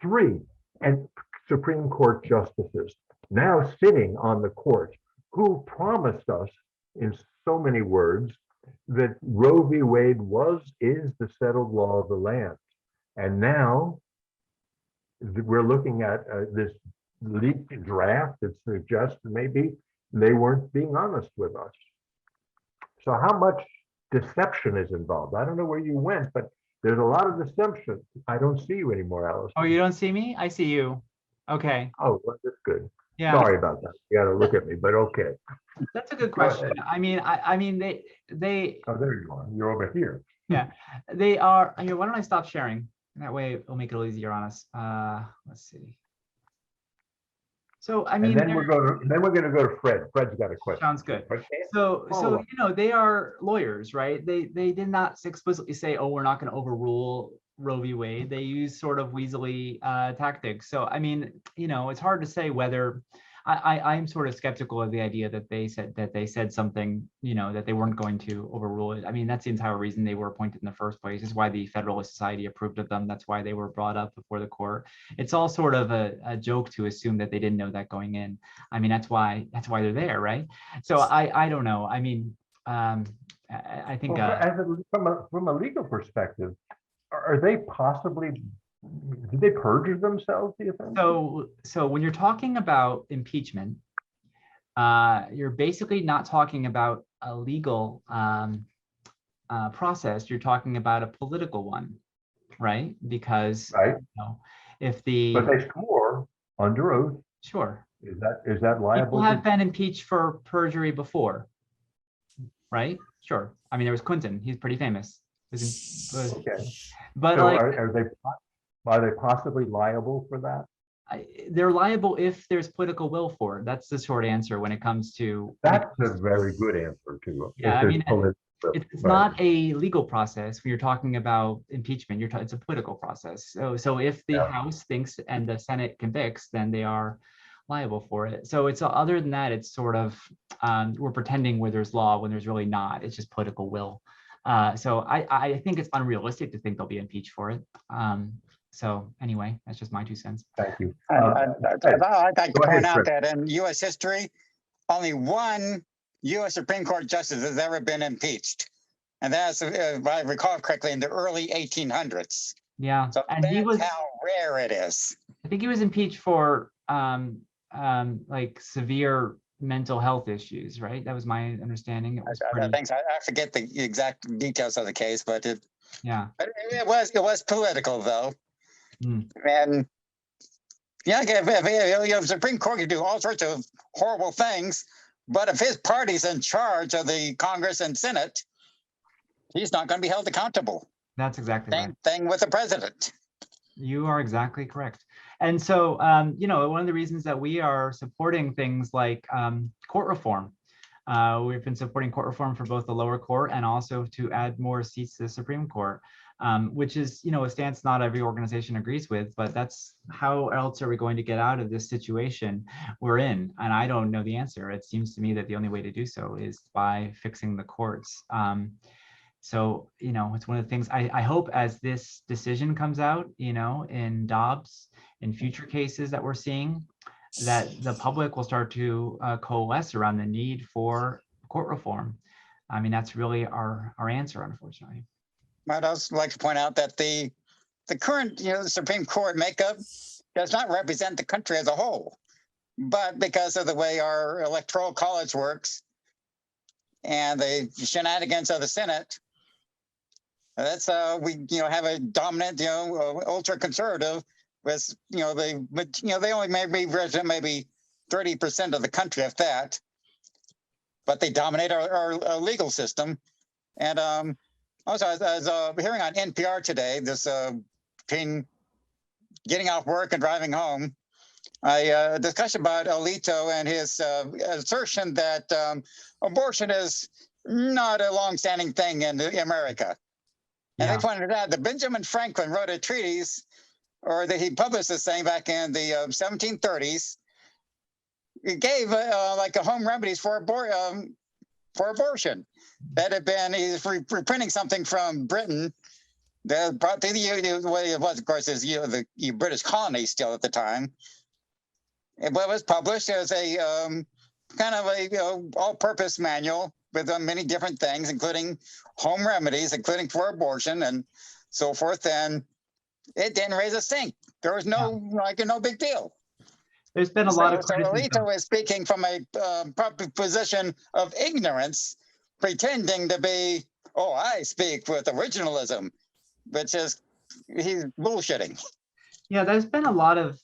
3 and Supreme Court justices now sitting on the court who promised us in so many words that Roe v. Wade is the settled law of the land. And now we're looking at this leaked draft that suggests maybe they weren't being honest with us. So how much deception is involved? I don't know where you went, but there's a lot of deception. I don't see you anymore, Alice. Oh, you don't see me? I see you. Okay. Oh, well, that's good. Yeah. Sorry about that. You got to look at me, but okay. That's a good Go ahead. question. I mean, they. Oh, there you are. You're over here. Yeah, they are. Here, why don't I stop sharing? That way it'll make it a little easier on us. Let's see. So I mean, And then we're going to go to Fred. Fred's got a question. sounds good. Okay. So Follow up. they are lawyers, right? They did not explicitly say, oh, we're not going to overrule Roe v. Wade. They use sort of weaselly tactics. So I mean, it's hard to say whether I'm sort of skeptical of the idea that they said something, that they weren't going to overrule it. I mean, that's the entire reason they were appointed in the first place. Is why the Federalist Society approved of them. That's why they were brought up before the court. It's all sort of a joke to assume that they didn't know that going in. I mean, that's why they're there, right? So I don't know. I mean, I think from a legal perspective, are they possibly? Did they perjure themselves, do you think? So when you're talking about impeachment, you're basically not talking about a legal process. You're talking about a political one, right? Because Right. If the But they swore under oath. Sure. Is that liable? People have been impeached for perjury before, right? Sure. I mean, there was Clinton. He's pretty famous. Okay. But So like, are they possibly liable for that? they're liable if there's political will for it. That's the short answer when it comes to. That's a very good answer too. Yeah, I mean, it's right. not a legal process when you're talking about impeachment. It's a political process. So if the House thinks and the Senate convicts, then they are liable for it. So it's other than that, it's sort of we're pretending where there's law when there's really not. It's just political will. So I think it's unrealistic to think they'll be impeached for it. So anyway, that's just my 2 cents. Thank you. I'd like to Go ahead, point out Chris. that in U.S. history, only one U.S. Supreme Court justice has ever been impeached. And that's, if I recall correctly, in the early 1800s. Yeah, So and that's he was. how rare it is. I think he was impeached for like severe mental health issues, right? That was my understanding. It was pretty. Thanks. I forget the exact details of the case, but it was political though. And if Supreme Court can do all sorts of horrible things, but if his party's in charge of the Congress and Senate, he's not going to be held accountable. That's exactly right. Same thing with the president. You are exactly correct. And so, one of the reasons that we are supporting things like court reform, we've been supporting court reform for both the lower court and also to add more seats to the Supreme Court, which is, a stance not every organization agrees with, but that's how else are we going to get out of this situation we're in? And I don't know the answer. It seems to me that the only way to do so is by fixing the courts. So, it's one of the things I hope as this decision comes out, in Dobbs, in future cases that we're seeing, that the public will start to coalesce around the need for court reform. I mean, that's really our answer, unfortunately. I'd also like to point out that the current, Supreme Court makeup does not represent the country as a whole, but because of the way our electoral college works and the shenanigans of the Senate, that's we have a dominant ultra conservative with they only maybe represent maybe 30% of the country, if that, but they dominate our legal system. And also I was hearing on NPR today this between getting off work and driving home, a discussion about Alito and his assertion that abortion is not a long-standing thing in America. And Yeah. they pointed out that Benjamin Franklin wrote a treatise, or that he published this thing back in the 1730s. It gave like a home remedies for abortion. That had been, he's reprinting something from Britain. The way it was, of course, is the British colony still at the time. But it was published as a kind of a all-purpose manual with many different things, including home remedies, including for abortion and so forth. And it didn't raise a stink. There was no no big deal. There's been a lot of So criticism. Alito is speaking from a proper position of ignorance, pretending to be, oh, I speak with originalism, which is, he's bullshitting. Yeah, there's been a lot of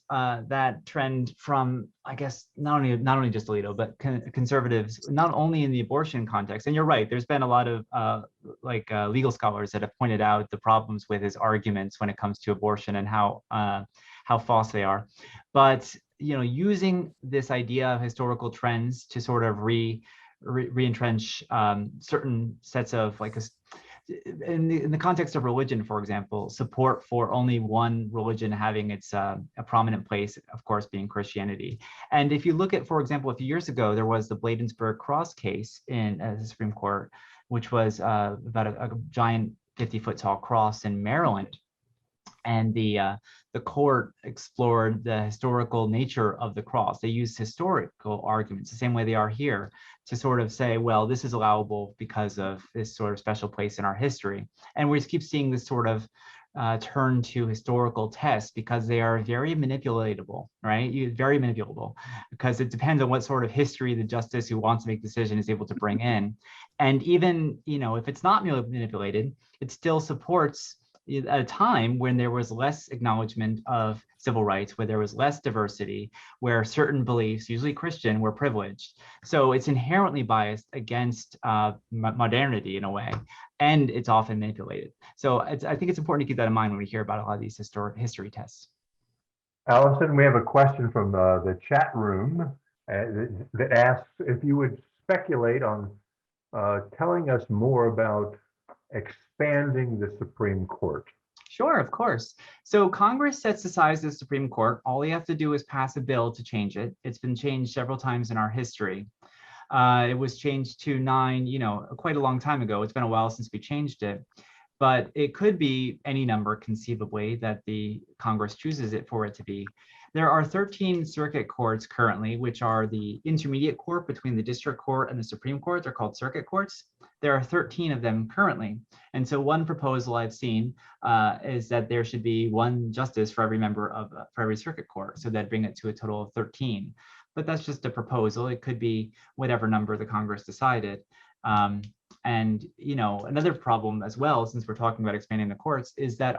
that trend from, I guess, not only just Alito, but conservatives, not only in the abortion context. And you're right, there's been a lot of legal scholars that have pointed out the problems with his arguments when it comes to abortion and how false they are. But using this idea of historical trends to sort of re-entrench certain sets of in the context of religion, for example, support for only one religion having its a prominent place, of course, being Christianity. And if you look at, for example, a few years ago, there was the Bladensburg Cross case in the Supreme Court, which was about a giant 50-foot tall cross in Maryland. And the court explored the historical nature of the cross. They used historical arguments, the same way they are here, to sort of say, well, this is allowable because of this sort of special place in our history. And we just keep seeing this sort of turn to historical tests because they are very manipulatable, right? Very manipulable, because it depends on what sort of history the justice who wants to make the decision is able to bring in. And even, if it's not manipulated, it still supports at a time when there was less acknowledgement of civil rights, where there was less diversity, where certain beliefs, usually Christian, were privileged. So it's inherently biased against modernity in a way, and it's often manipulated. So I think it's important to keep that in mind when we hear about a lot of these history tests. Alison, we have a question from the chat room that asks if you would speculate on telling us more about expanding the Supreme Court. Sure, of course. So Congress sets the size of the Supreme Court. All you have to do is pass a bill to change it. It's been changed several times in our history. It was changed to 9, quite a long time ago. It's been a while since we changed it, but it could be any number conceivably that the Congress chooses it for it to be. There are 13 circuit courts currently, which are the intermediate court between the district court and the Supreme Court. They're called circuit courts. There are 13 of them currently. And so one proposal I've seen is that there should be one justice for every member for every circuit court. So that'd bring it to a total of 13. But that's just a proposal. It could be whatever number the Congress decided. And another problem as well, since we're talking about expanding the courts, is that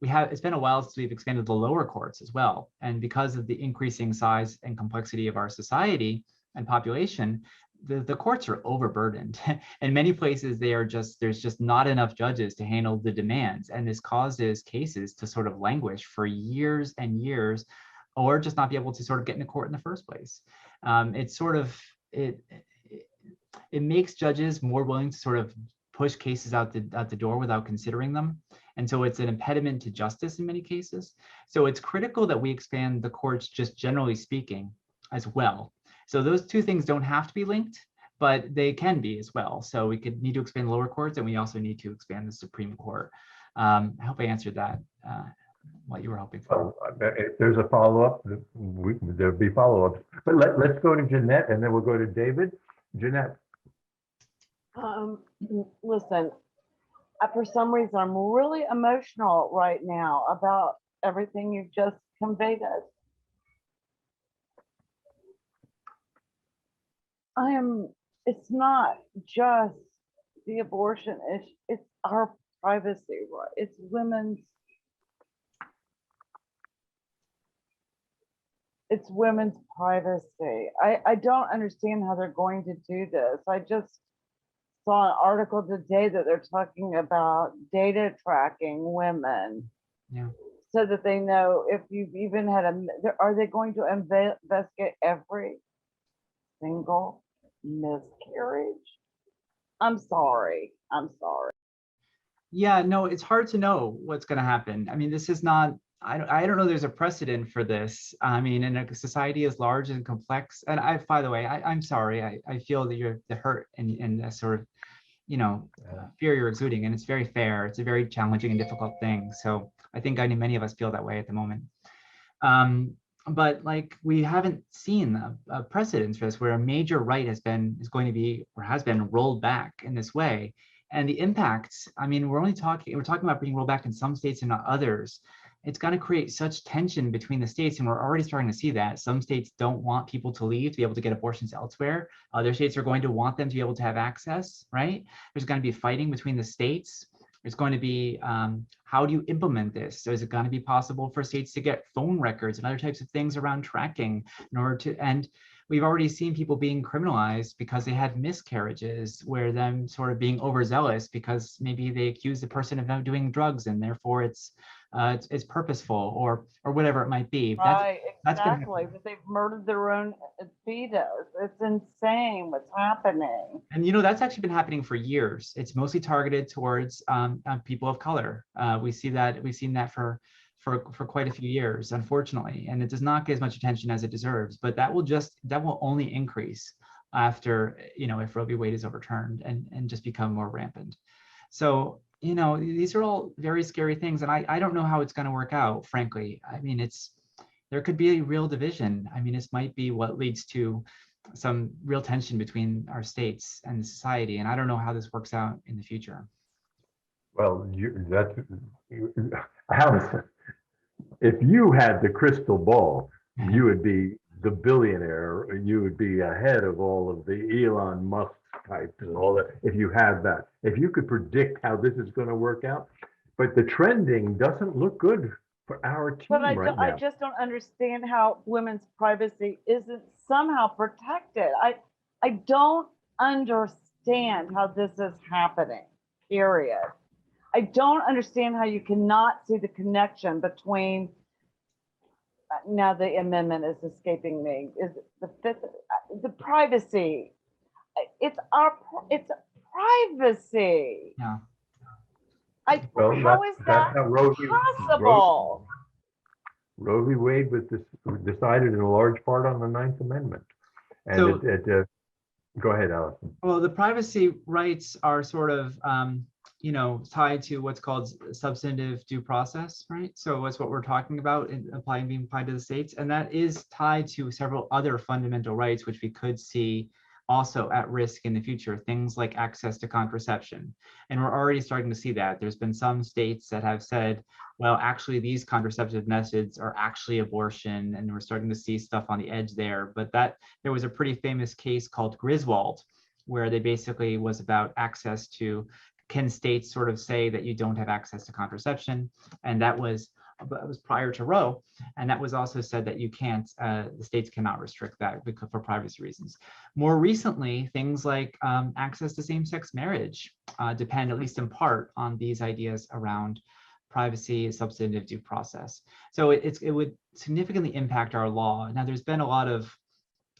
it's been a while since we've expanded the lower courts as well. And because of the increasing size and complexity of our society and population, the courts are overburdened. In many places, there's just not enough judges to handle the demands. And this causes cases to sort of languish for years and years, or just not be able to sort of get into court in the first place. It makes judges more willing to sort of push cases out the door without considering them. And so it's an impediment to justice in many cases. So it's critical that we expand the courts, just generally speaking, as well. So those two things don't have to be linked, but they can be as well. So we could need to expand the lower courts, and we also need to expand the Supreme Court. I hope I answered that, what you were hoping for. If there's a follow-up, there'll be follow-ups. But let's go to Jeanette, and then we'll go to David. Jeanette. Listen, for some reason, I'm really emotional right now about everything you've just conveyed us. It's not just the abortion issue, it's our privacy, right? It's women's privacy. I don't understand how they're going to do this. I just saw an article today that they're talking about data tracking women. Yeah. so that they know if you've even had are they going to investigate every single miscarriage? I'm sorry. Yeah, no, it's hard to know what's going to happen. I mean, this is not, I don't know there's a precedent for this. I mean, in a society as large and complex, and by the way, I'm sorry, I feel that you're the hurt and the sort of, fear you're exuding, and it's very fair. It's a very challenging and difficult thing. So I think many of us feel that way at the moment. But like, we haven't seen a precedent for this where a major right has been rolled back in this way. And the impacts, I mean, we're talking about being rolled back in some states and not others. It's going to create such tension between the states, and we're already starting to see that. Some states don't want people to leave to be able to get abortions elsewhere. Other states are going to want them to be able to have access, right? There's going to be fighting between the states. There's going to be, how do you implement this? So is it going to be possible for states to get phone records and other types of things around tracking in order to, and we've already seen people being criminalized because they had miscarriages, where them sort of being overzealous because maybe they accuse the person of doing drugs and therefore it's purposeful or whatever it might be. Right, That's exactly. But they've murdered their own fetus. It's insane what's happening. And that's actually been happening for years. It's mostly targeted towards people of color. We've seen that for quite a few years, unfortunately, and it does not get as much attention as it deserves. But that will only increase after, if Roe v. Wade is overturned and just become more rampant. So, these are all very scary things, and I don't know how it's going to work out, frankly. I mean, there could be a real division. I mean, this might be what leads to some real tension between our states and society, and I don't know how this works out in the future. Well, Alison, if you had the crystal ball, you would be the billionaire. You would be ahead of all of the Elon Musk types and all that. If you had that, if you could predict how this is going to work out, but the trending doesn't look good for our team But right now. I just don't understand how women's privacy isn't somehow protected. I don't understand how this is happening, period. I don't understand how you cannot see the connection between, now the amendment is escaping me, is the fifth, the privacy. It's privacy. Yeah. How is that possible? Roe v. Wade was decided in a large part on the 9th Amendment. And so, go ahead, Alison. Well, the privacy rights are sort of, tied to what's called substantive due process, right? So that's what we're talking about in being applied to the states. And that is tied to several other fundamental rights, which we could see also at risk in the future, things like access to contraception. And we're already starting to see that. There's been some states that have said, well, actually, these contraceptive methods are actually abortion, and we're starting to see stuff on the edge there. But there was a pretty famous case called Griswold, where they basically was about access to, can states sort of say that you don't have access to contraception? And that was prior to Roe, and that was also said that you can't, the states cannot restrict that for privacy reasons. More recently, things like access to same-sex marriage depend, at least in part, on these ideas around privacy, substantive due process. So it would significantly impact our law. Now, there's been a lot of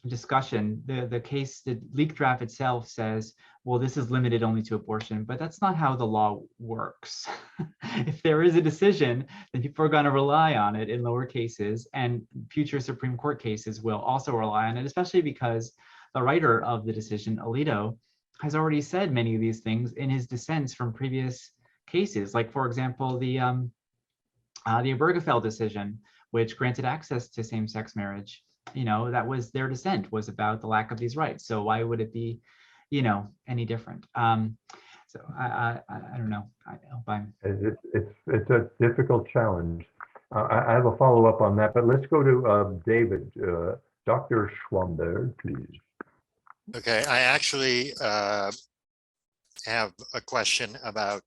discussion. The leak draft itself says, well, this is limited only to abortion, but that's not how the law works. If there is a decision, then people are going to rely on it in lower cases, and future Supreme Court cases will also rely on it, especially because the writer of the decision, Alito, has already said many of these things in his dissents from previous cases. Like, for example, the Obergefell decision, which granted access to same-sex marriage. That was their dissent, was about the lack of these rights. So why would it be, any different? So I don't know. I hope I'm. It's a difficult challenge. I have a follow-up on that, but let's go to David. Dr. Schwamberg, please. Okay, I actually have a question about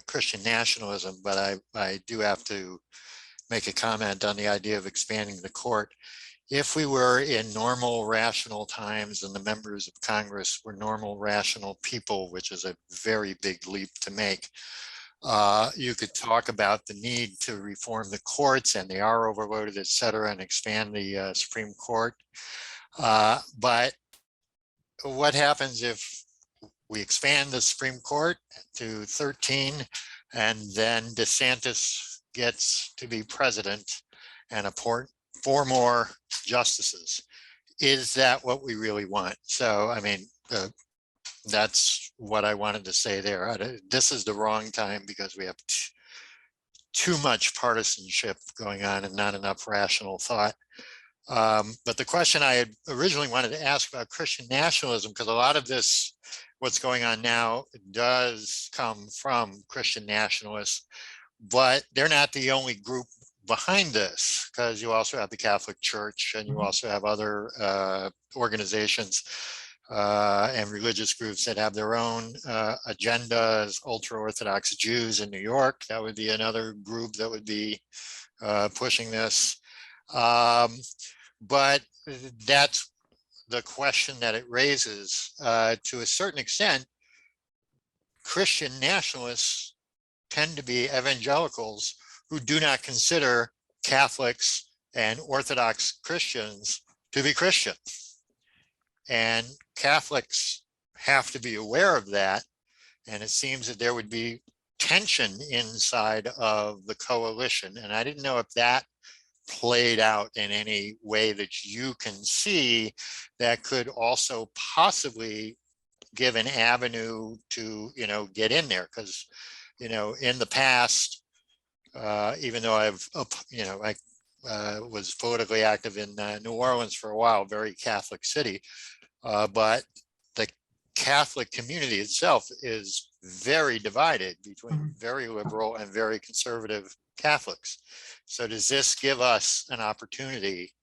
Christian nationalism, but I do have to make a comment on the idea of expanding the court. If we were in normal, rational times and the members of Congress were normal, rational people, which is a very big leap to make, You could talk about the need to reform the courts, and they are overloaded, et cetera, and expand the Supreme Court. But what happens if we expand the Supreme Court to 13 and then DeSantis gets to be president and appoint 4 more justices? Is that what we really want? So, I mean, that's what I wanted to say there. This is the wrong time because we have too much partisanship going on and not enough rational thought. But the question I had originally wanted to ask about Christian nationalism, because a lot of this, what's going on now, does come from Christian nationalists, but they're not the only group behind this, because you also have the Catholic Church and you also have other organizations and religious groups that have their own agendas. Ultra-Orthodox Jews in New York, that would be another group that would be pushing this. But that's the question that it raises. To a certain extent, Christian nationalists tend to be evangelicals who do not consider Catholics and Orthodox Christians to be Christian. And Catholics have to be aware of that. And it seems that there would be tension inside of the coalition. And I didn't know if that played out in any way that you can see that could also possibly give an avenue to, get in there. Because, in the past, even though I was politically active in New Orleans for a while, very Catholic city, but the Catholic community itself is very divided between very liberal and very conservative Catholics. So does this give us an opportunity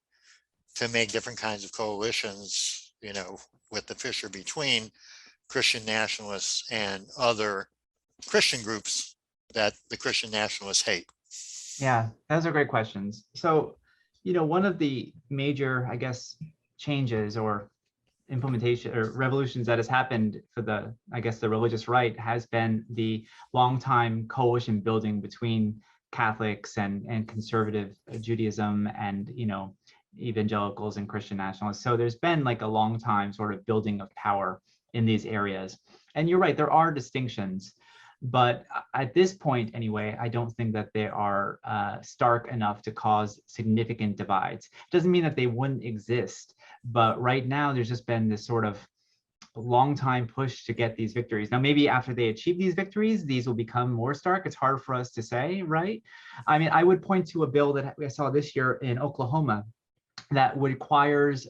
to make different kinds of coalitions, with the fissure between Christian nationalists and other Christian groups that the Christian nationalists hate? Yeah, those are great questions. So, one of the major, changes or implementation or revolutions that has happened for the religious right has been the long-time coalition building between Catholics and conservative Judaism and, evangelicals and Christian nationalists. So there's been like a long time sort of building of power in these areas. And you're right, there are distinctions. But at this point, anyway, I don't think that they are stark enough to cause significant divides. Doesn't mean that they wouldn't exist, but right now there's just been this sort of long time push to get these victories. Now, maybe after they achieve these victories, these will become more stark. It's hard for us to say, right? I mean, I would point to a bill that I saw this year in Oklahoma that requires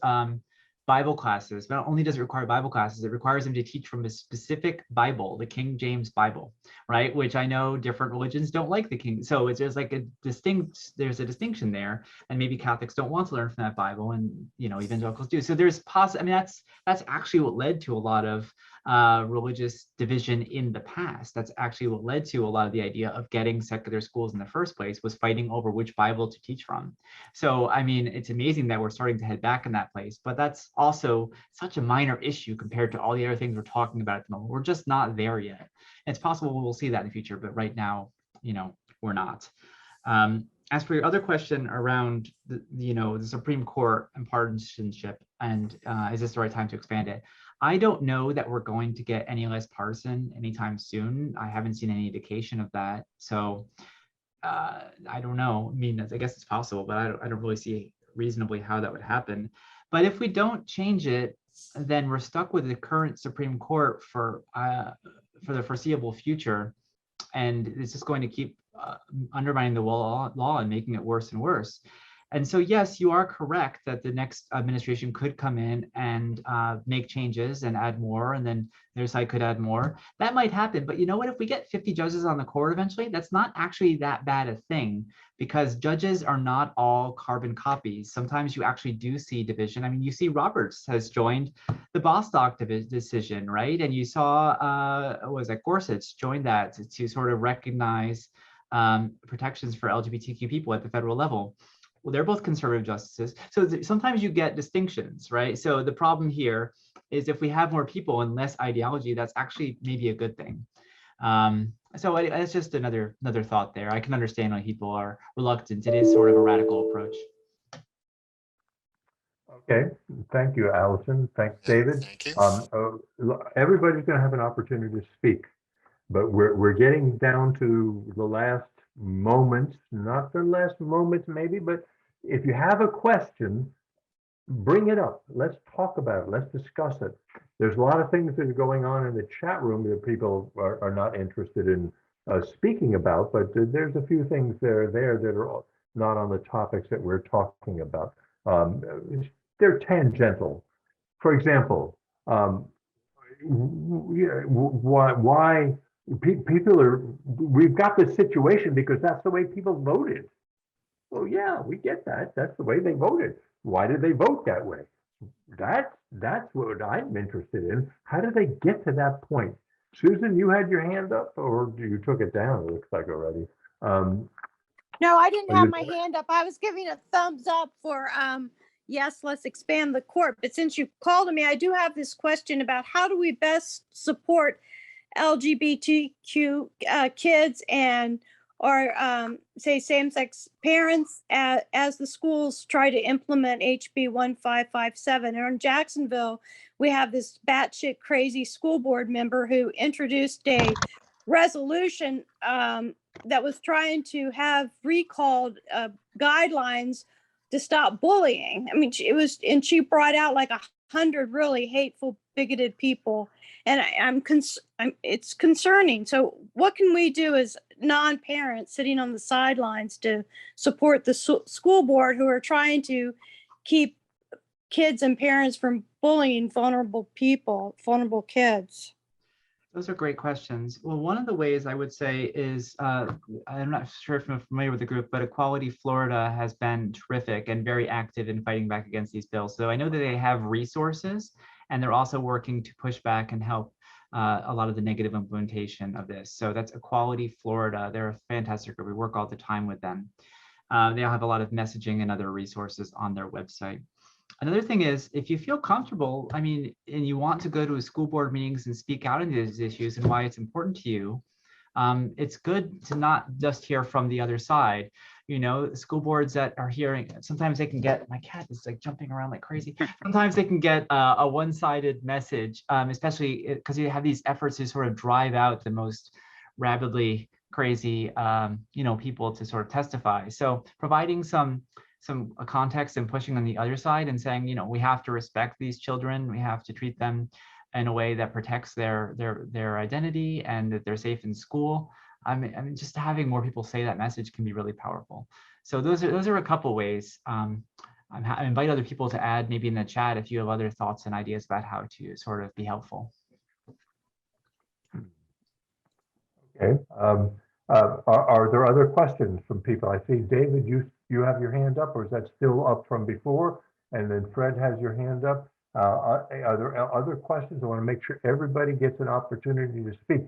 Bible classes. Not only does it require Bible classes, it requires them to teach from a specific Bible, the King James Bible, right? Which I know different religions don't like the King. So it's just like there's a distinction there. And maybe Catholics don't want to learn from that Bible, and evangelicals do. So there's that's actually what led to a lot of religious division in the past. That's actually what led to a lot of the idea of getting secular schools in the first place, was fighting over which Bible to teach from. So, I mean, it's amazing that we're starting to head back in that place, but that's also such a minor issue compared to all the other things we're talking about at the moment. We're just not there yet. It's possible we'll see that in the future, but right now, we're not. As for your other question around the Supreme Court and partisanship, and is this the right time to expand it? I don't know that we're going to get any less partisan anytime soon. I haven't seen any indication of that. So I don't know. I mean, I guess it's possible, but I don't really see reasonably how that would happen. But if we don't change it, then we're stuck with the current Supreme Court for the foreseeable future, and it's just going to keep undermining the law and making it worse and worse. And so, yes, you are correct that the next administration could come in and make changes and add more, and then their side could add more. That might happen, but you know what? If we get 50 judges on the court eventually, that's not actually that bad a thing, because judges are not all carbon copies. Sometimes you actually do see division. I mean, you see Roberts has joined the Bostock decision, right? And you saw, Gorsuch joined that to sort of recognize protections for LGBTQ people at the federal level. Well, they're both conservative justices. So sometimes you get distinctions, right? So the problem here is if we have more people and less ideology, that's actually maybe a good thing. So it's just another thought there. I can understand why people are reluctant. It is sort of a radical approach. Okay, thank you, Allison. Thanks, Yeah, David. thank you. Everybody's going to have an opportunity to speak, but we're getting down to the last moments, not the last moments maybe, but if you have a question, bring it up. Let's talk about it. Let's discuss it. There's a lot of things that are going on in the chat room that people are not interested in speaking about, but there's a few things that are there that are not on the topics that we're talking about. They're tangential. For example, why people are, we've got this situation because that's the way people voted. Well, yeah, we get that. That's the way they voted. Why did they vote that way? That's what I'm interested in. How did they get to that point? Susan, you had your hand up, or you took it down? It looks like already. No, I didn't have my hand up. I was giving a thumbs up for yes, let's expand the court. But since you called me, I do have this question about how do we best support LGBTQ kids and or say same-sex parents as the schools try to implement HB 1557. And in Jacksonville, we have this batshit crazy school board member who introduced a resolution that was trying to have recalled guidelines to stop bullying. I mean, she brought out like 100 really hateful, bigoted people, and it's concerning. So, what can we do as non-parents sitting on the sidelines to support the school board who are trying to keep kids and parents from bullying vulnerable people, vulnerable kids? Those are great questions. Well, one of the ways I would say is, I'm not sure if you're familiar with the group, but Equality Florida has been terrific and very active in fighting back against these bills. So I know that they have resources, and they're also working to push back and help a lot of the negative implementation of this. So that's Equality Florida. They're a fantastic group. We work all the time with them. They have a lot of messaging and other resources on their website. Another thing is, if you feel comfortable, I mean, and you want to go to school board meetings and speak out on these issues and why it's important to you, it's good to not just hear from the other side. You know, school boards that are hearing, sometimes they can get, my cat is like jumping around like crazy. Sometimes they can get a one-sided message, especially because you have these efforts to sort of drive out the most rabidly crazy, people to sort of testify. So providing some context and pushing on the other side and saying, we have to respect these children. We have to treat them in a way that protects their identity and that they're safe in school. I mean, just having more people say that message can be really powerful. So those are a couple ways. I invite other people to add maybe in the chat if you have other thoughts and ideas about how to sort of be helpful. Okay. Are there other questions from people? I see David, you have your hand up, or is that still up from before? And then Fred has your hand up. Are there other questions? I want to make sure everybody gets an opportunity to speak.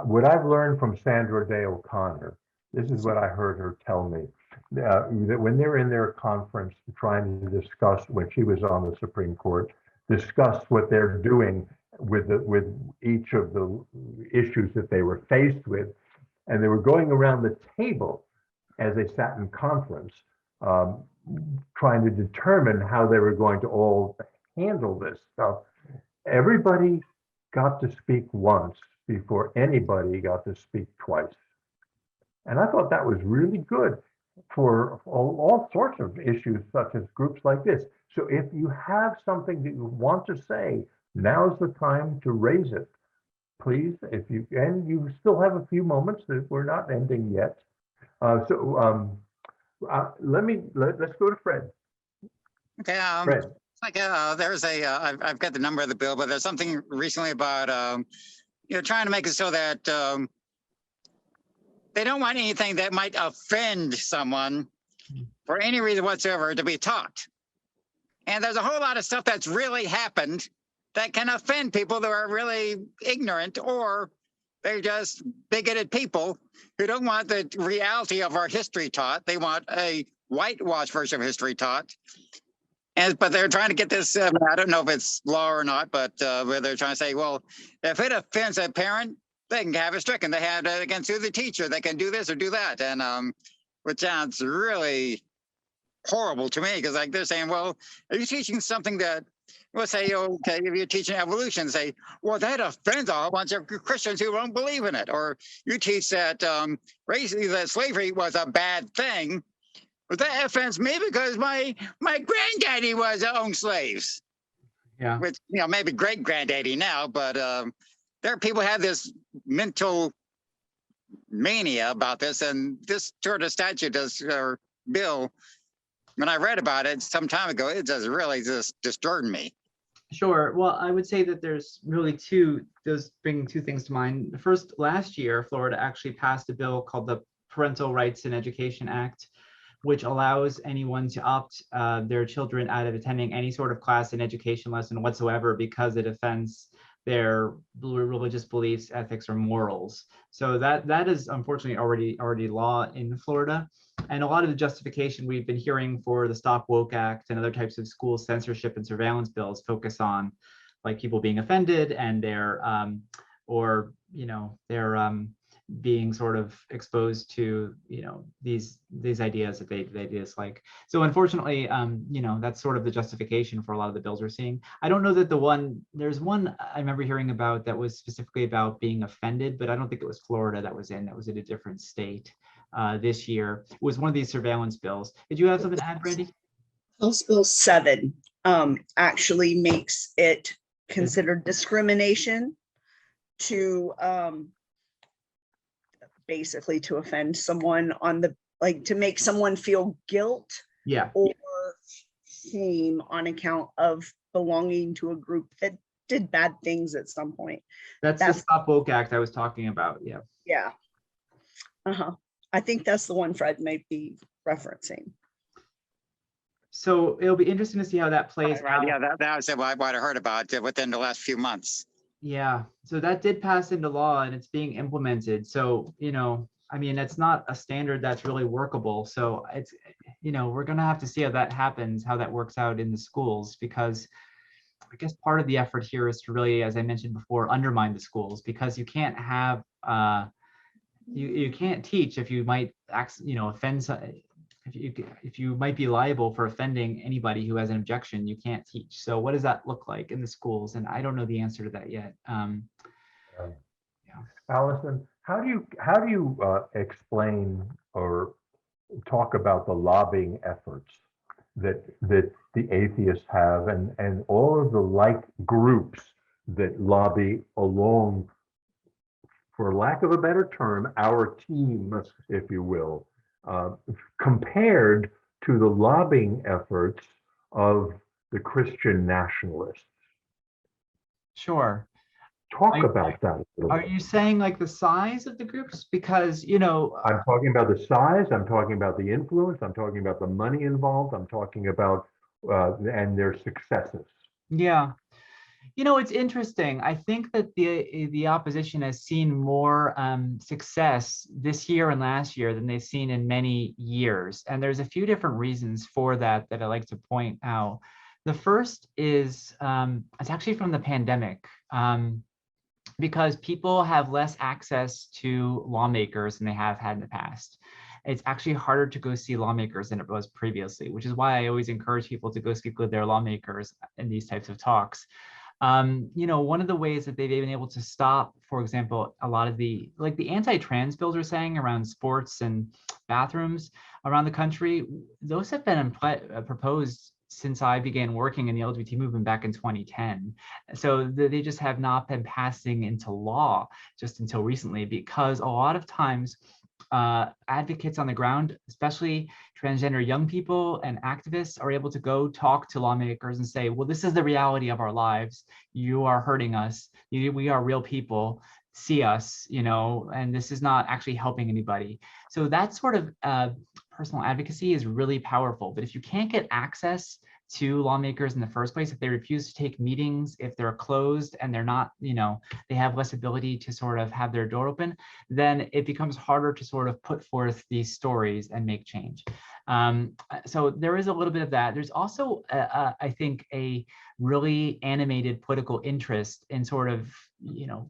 What I've learned from Sandra Day O'Connor, this is what I heard her tell me, that when they're in their conference trying to discuss, when she was on the Supreme Court, discuss what they're doing with each of the issues that they were faced with. And they were going around the table as they sat in conference, trying to determine how they were going to all handle this stuff. Everybody got to speak once before anybody got to speak twice. And I thought that was really good for all sorts of issues, such as groups like this. So if you have something that you want to say, now's the time to raise it. Please, if you, and you still have a few moments that we're not ending yet. Let's go to Fred. Okay. Fred. Like there's I've got the number of the bill, but there's something recently about trying to make it so that they don't want anything that might offend someone for any reason whatsoever to be taught. And there's a whole lot of stuff that's really happened that can offend people that are really ignorant, or they're just bigoted people who don't want the reality of our history taught. They want a whitewashed version of history taught. But they're trying to get this, I don't know if it's law or not, but where they're trying to say, well, if it offends a parent, they can have it stricken. They can sue the teacher. They can do this or do that. And which sounds really horrible to me, because like they're saying, well, are you teaching something that, we'll say, okay, if you're teaching evolution, say, well, that offends a whole bunch of Christians who don't believe in it. Or you teach that that slavery was a bad thing, but that offends me because my granddaddy owned slaves. Yeah. Which, maybe great granddaddy now, but there are people who have this mental mania about this, and this sort of statute or bill, when I read about it some time ago, it just really just disturbed me. Sure. Well, I would say that there's really those bring two things to mind. The first, last year, Florida actually passed a bill called the Parental Rights in Education Act, which allows anyone to opt their children out of attending any sort of class and education lesson whatsoever because it offends their religious beliefs, ethics, or morals. So that is unfortunately already law in Florida. And a lot of the justification we've been hearing for the Stop Woke Act and other types of school censorship and surveillance bills focus on like people being offended and their being sort of exposed to these ideas that they dislike. So unfortunately, that's sort of the justification for a lot of the bills we're seeing. I don't know that there's one I remember hearing about that was specifically about being offended, but I don't think it was Florida that was in a different state this year. It was one of these surveillance bills. Did you have something to add, Brandy? House Bill 7 actually makes it considered discrimination to basically to offend someone to make someone feel guilt or shame on account of belonging to a group that did bad things at some point. That's the Stop Woke Act I was talking about. Yeah. I think that's the one Fred might be referencing. So it'll be interesting to see how that plays out. Yeah, that was what I heard about within the last few months. Yeah, so that did pass into law and it's being implemented. So, it's not a standard that's really workable. So it's, we're going to have to see how that happens, how that works out in the schools, because I guess part of the effort here is to really, as I mentioned before, undermine the schools, because you can't have, you can't teach if you might, offend, if you might be liable for offending anybody who has an objection, you can't teach. So what does that look like in the schools? And I don't know the answer to that yet. Alison, how do you explain or talk about the lobbying efforts that the atheists have and all of the like groups that lobby along, for lack of a better term, our team, if you will, compared to the lobbying efforts of the Christian nationalists? Sure. Talk about that a little Are bit. you saying like the size of the groups? Because, I'm talking about the size, I'm talking about the influence, I'm talking about the money involved, I'm talking about and their successes. Yeah. It's interesting. I think that the opposition has seen more success this year and last year than they've seen in many years. And there's a few different reasons for that I like to point out. The first is it's actually from the pandemic, because people have less access to lawmakers than they have had in the past. It's actually harder to go see lawmakers than it was previously, which is why I always encourage people to go speak with their lawmakers in these types of talks. One of the ways that they've been able to stop, for example, a lot of the anti-trans bills are saying around sports and bathrooms around the country, those have been proposed since I began working in the LGBT movement back in 2010. So they just have not been passing into law just until recently, because a lot of times advocates on the ground, especially transgender young people and activists, are able to go talk to lawmakers and say, well, this is the reality of our lives. You are hurting us. We are real people. See us, and this is not actually helping anybody. So that sort of personal advocacy is really powerful. But if you can't get access to lawmakers in the first place, if they refuse to take meetings, if they're closed and they're not, they have less ability to sort of have their door open, then it becomes harder to sort of put forth these stories and make change. So there is a little bit of that. There's also, I think, a really animated political interest in sort of,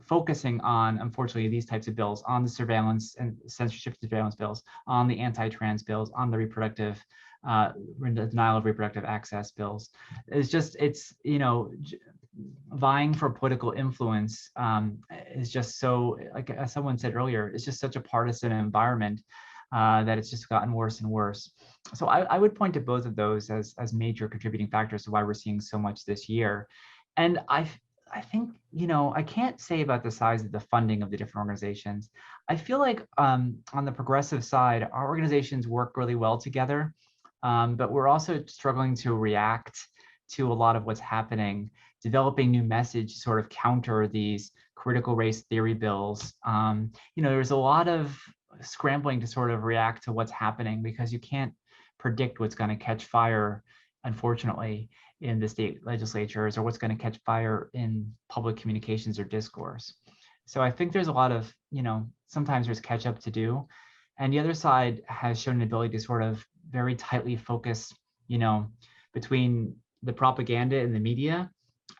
focusing on, unfortunately, these types of bills, on the surveillance and censorship surveillance bills, on the anti-trans bills, on the reproductive, denial of reproductive access bills. It's vying for political influence is just so, like as someone said earlier, it's just such a partisan environment that it's just gotten worse and worse. So I would point to both of those as major contributing factors to why we're seeing so much this year. And I think, I can't say about the size of the funding of the different organizations. I feel like on the progressive side, our organizations work really well together, but we're also struggling to react to a lot of what's happening, developing new message to sort of counter these critical race theory bills. There's a lot of scrambling to sort of react to what's happening because you can't predict what's going to catch fire, unfortunately, in the state legislatures, or what's going to catch fire in public communications or discourse. So I think there's a lot of, sometimes there's catch up to do. And the other side has shown an ability to sort of very tightly focus, between the propaganda in the media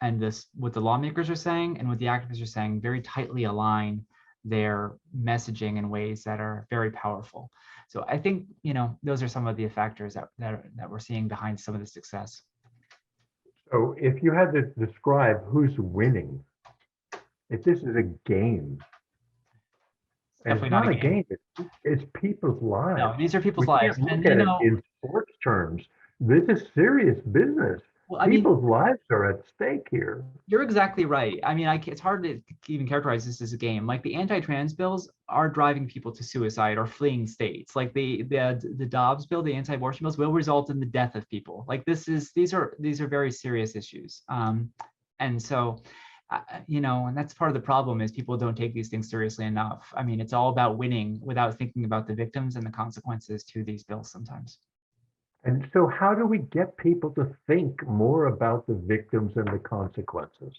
and what the lawmakers are saying and what the activists are saying, very tightly align their messaging in ways that are very powerful. So I think, those are some of the factors that we're seeing behind some of the success. So if you had to describe who's winning, if this is a game, and it's not a game, it's people's lives. No, these are people's We lives. can't And look at it in sports terms. This is serious business. Well, People's lives are at stake here. You're exactly right. I mean, it's hard to even characterize this as a game. Like the anti-trans bills are driving people to suicide or fleeing states. Like the Dobbs bill, the anti-abortion bills, will result in the death of people. Like these are very serious issues. And so, and that's part of the problem is people don't take these things seriously enough. I mean, it's all about winning without thinking about the victims and the consequences to these bills sometimes. And so how do we get people to think more about the victims and the consequences?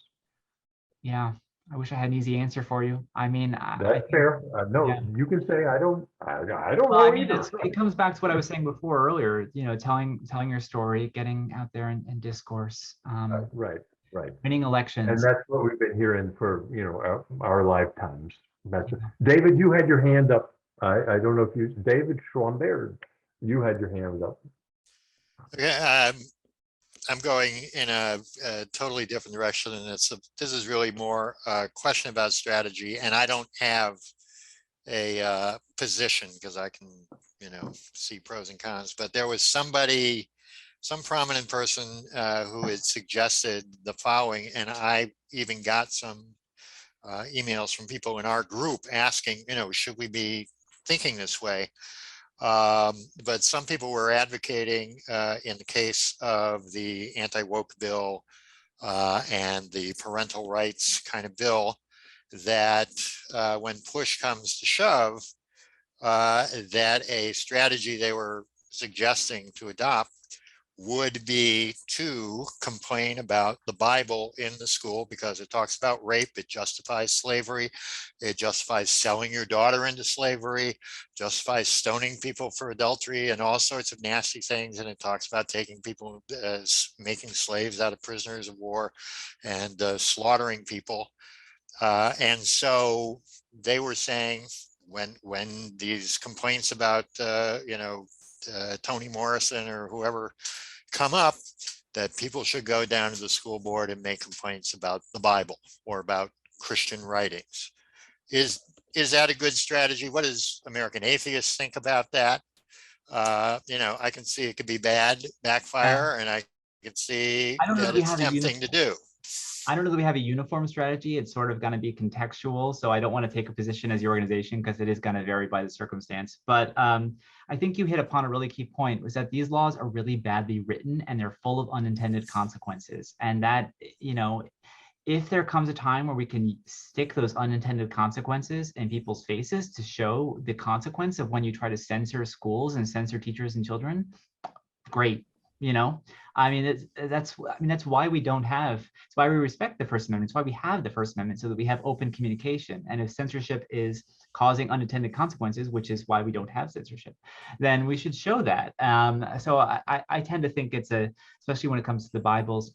Yeah, I wish I had an easy answer for you. I mean, that's fair. No, yeah. You can say I don't know. I mean, it comes back to what I was saying before earlier. Telling your story, getting out there and discourse. Right. Winning elections. And that's what we've been hearing for our lifetimes. David, you had your hand up. I don't know if David Schwamberg, you had your hand up. Okay, I'm going in a totally different direction, and this is really more a question about strategy, and I don't have a position because I can see pros and cons, but there was some prominent person who had suggested the following, and I even got some emails from people in our group asking, should we be thinking this way? But some people were advocating in the case of the anti-woke bill and the parental rights kind of bill that when push comes to shove, that a strategy they were suggesting to adopt would be to complain about the Bible in the school because it talks about rape, it justifies slavery, it justifies selling your daughter into slavery, justifies stoning people for adultery and all sorts of nasty things, and it talks about taking people, making slaves out of prisoners of war and slaughtering people. And so they were saying when these complaints about Toni Morrison or whoever come up, that people should go down to the school board and make complaints about the Bible or about Christian writings. Is that a good strategy? What does American Atheists think about that? I can see it could be bad, backfire, and I can see that it's tempting to do. I don't know that we have a uniform strategy. It's sort of going to be contextual. So I don't want to take a position as your organization because it is going to vary by the circumstance. But I think you hit upon a really key point, was that these laws are really badly written and they're full of unintended consequences. And that, if there comes a time where we can stick those unintended consequences in people's faces to show the consequence of when you try to censor schools and censor teachers and children, great. I mean, that's why we don't have, it's why we respect the First Amendment. It's why we have the First Amendment, so that we have open communication. And if censorship is causing unintended consequences, which is why we don't have censorship, then we should show that. So I tend to think it's especially when it comes to the Bibles,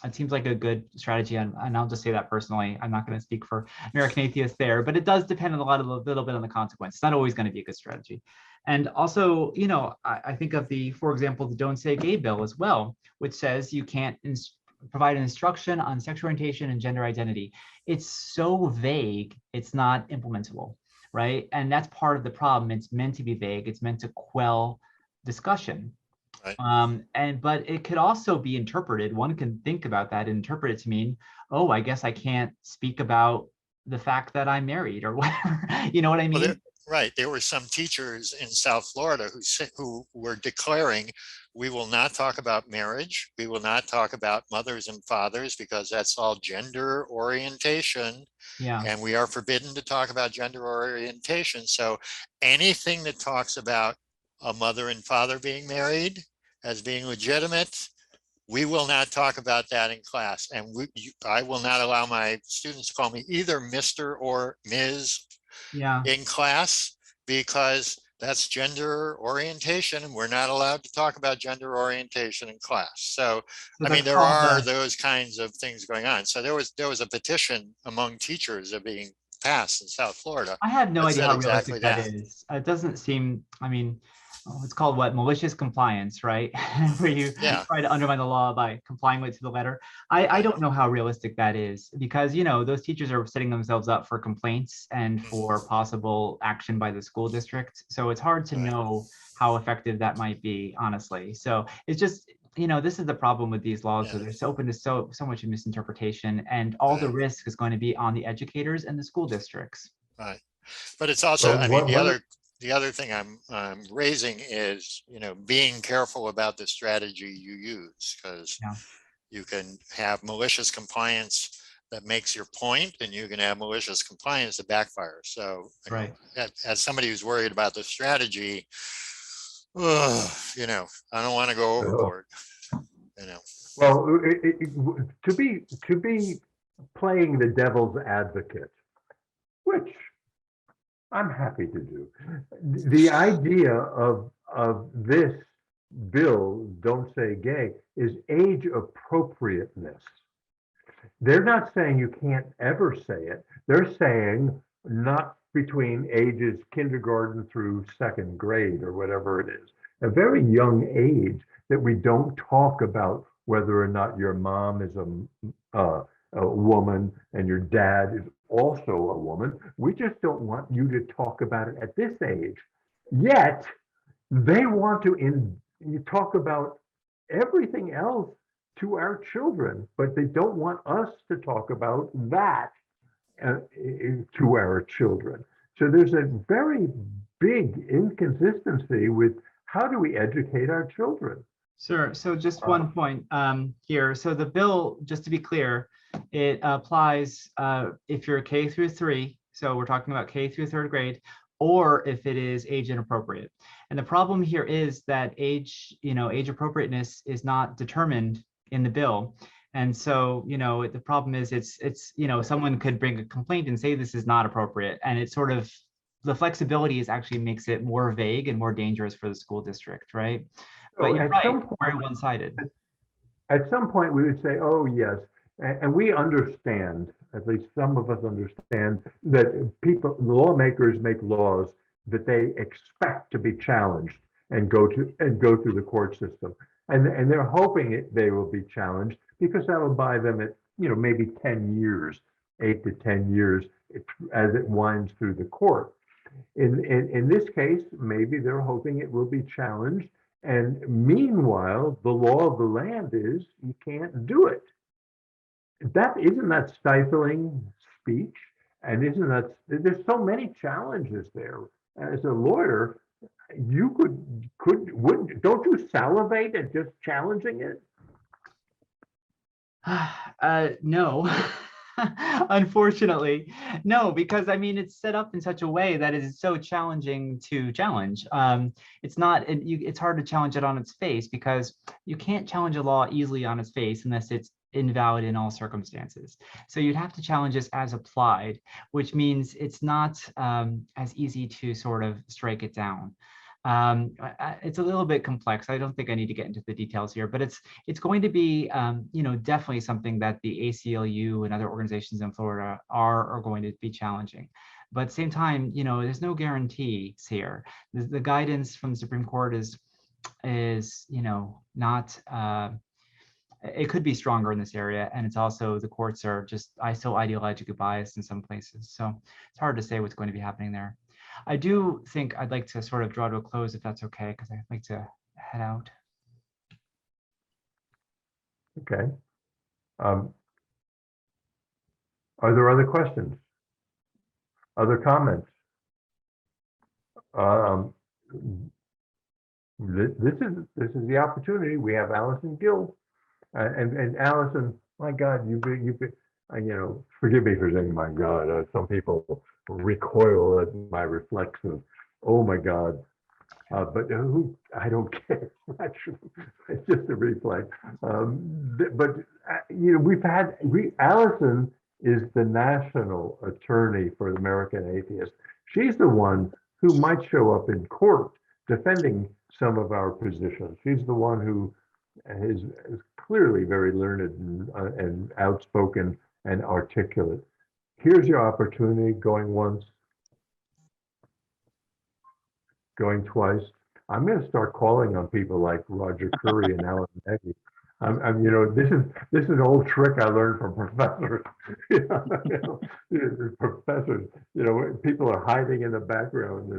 it seems like a good strategy. And I'll just say that personally. I'm not going to speak for American Atheists there, but it does depend a little bit on the consequence. It's not always going to be a good strategy. And also, I think of for example, the Don't Say Gay bill as well, which says you can't provide an instruction on sexual orientation and gender identity. It's so vague, it's not implementable, right? And that's part of the problem. It's meant to be vague. It's meant to quell discussion. Right. But it could also be interpreted. One can think about that and interpret it to mean, oh, I guess I can't speak about the fact that I'm married or whatever. You know what I mean? Well, right. There were some teachers in South Florida who were declaring, we will not talk about marriage. We will not talk about mothers and fathers because that's all gender orientation. Yeah. And we are forbidden to talk about gender orientation. So anything that talks about a mother and father being married as being legitimate, we will not talk about that in class. And I will not allow my students to call me either Mr. or Ms. in class, because that's gender orientation, and we're not allowed to talk about gender orientation in class. So I mean, there are those kinds of things going on. So there was a petition among teachers that being passed in South Florida. I have no idea how exactly realistic that is. It doesn't seem, I mean, it's called what? Malicious compliance, right? Where you try to undermine the law by complying with it to the letter. I don't know how realistic that is, because those teachers are setting themselves up for complaints and for possible action by the school district. So it's hard to know how effective that might be, honestly. So it's just, this is the problem with these laws. So they're so open to so much misinterpretation, and all the risk is going to be on the educators and the school districts. Right. But it's also, I mean, the other thing I'm raising is, being careful about the strategy you use, because you can have malicious compliance that makes your point, and you can have malicious compliance that backfires. So, as somebody who's worried about the strategy, I don't want to go overboard. Well, to be playing the devil's advocate, which I'm happy to do. The idea of this bill, Don't Say Gay, is age appropriateness. They're not saying you can't ever say it. They're saying not between ages kindergarten through second grade or whatever it is. A very young age that we don't talk about whether or not your mom is a woman and your dad is also a woman. We just don't want you to talk about it at this age. Yet they want to talk about everything else to our children, but they don't want us to talk about that to our children. So there's a very big inconsistency with how do we educate our children? Sure. So just one point here. So the bill, just to be clear, it applies if you're K through 3. So we're talking about K through 3rd grade, or if it is age inappropriate. And the problem here is that age appropriateness is not determined in the bill. And so, the problem is it's someone could bring a complaint and say this is not appropriate. And it's sort of, the flexibility is actually makes it more vague and more dangerous for the school district, right? But you're right, very one-sided. At some point we would say, oh yes, and we understand, at least some of us understand, that lawmakers make laws that they expect to be challenged and go through the court system. And they're hoping they will be challenged, because that will buy them at, maybe 10 years, 8 to 10 years as it winds through the court. In this case, maybe they're hoping it will be challenged. And meanwhile, the law of the land is you can't do it. Isn't that stifling speech? And there's so many challenges there. As a lawyer, you don't you salivate at just challenging it? No, Unfortunately, no, because I mean, it's set up in such a way that it is so challenging to challenge. It's not, it's hard to challenge it on its face because you can't challenge a law easily on its face unless it's invalid in all circumstances. So you'd have to challenge this as applied, which means it's not as easy to sort of strike it down. It's a little bit complex. I don't think I need to get into the details here, but it's going to be, you know, definitely something that the ACLU and other organizations in Florida are going to be challenging. But at the same time, you know, there's no guarantees here. The guidance from the Supreme Court is, you know, not, it could be stronger in this area. And it's also, the courts are just so ideologically biased in some places. So it's hard to say what's going to be happening there. I do think I'd like to sort of draw to a close if that's okay, because I'd like to head out. Okay. Are there other questions? Other comments? This is the opportunity. We have Alison Gill, and Alison. My God, you've been, you know, forgive me for saying my God. Some people recoil at my reflexive. Oh my God. But who? I don't care. It's just a reflex. But you know, Alison is the national attorney for the American Atheists. She's the one who might show up in court defending some of our positions. She's the one who is clearly very learned and outspoken and articulate. Here's your opportunity, going once, going twice. I'm going to start calling on people like Roger Curry and Alan Maggie. You know, this is an old trick I learned from professors. Professors, you know, people are hiding in the background,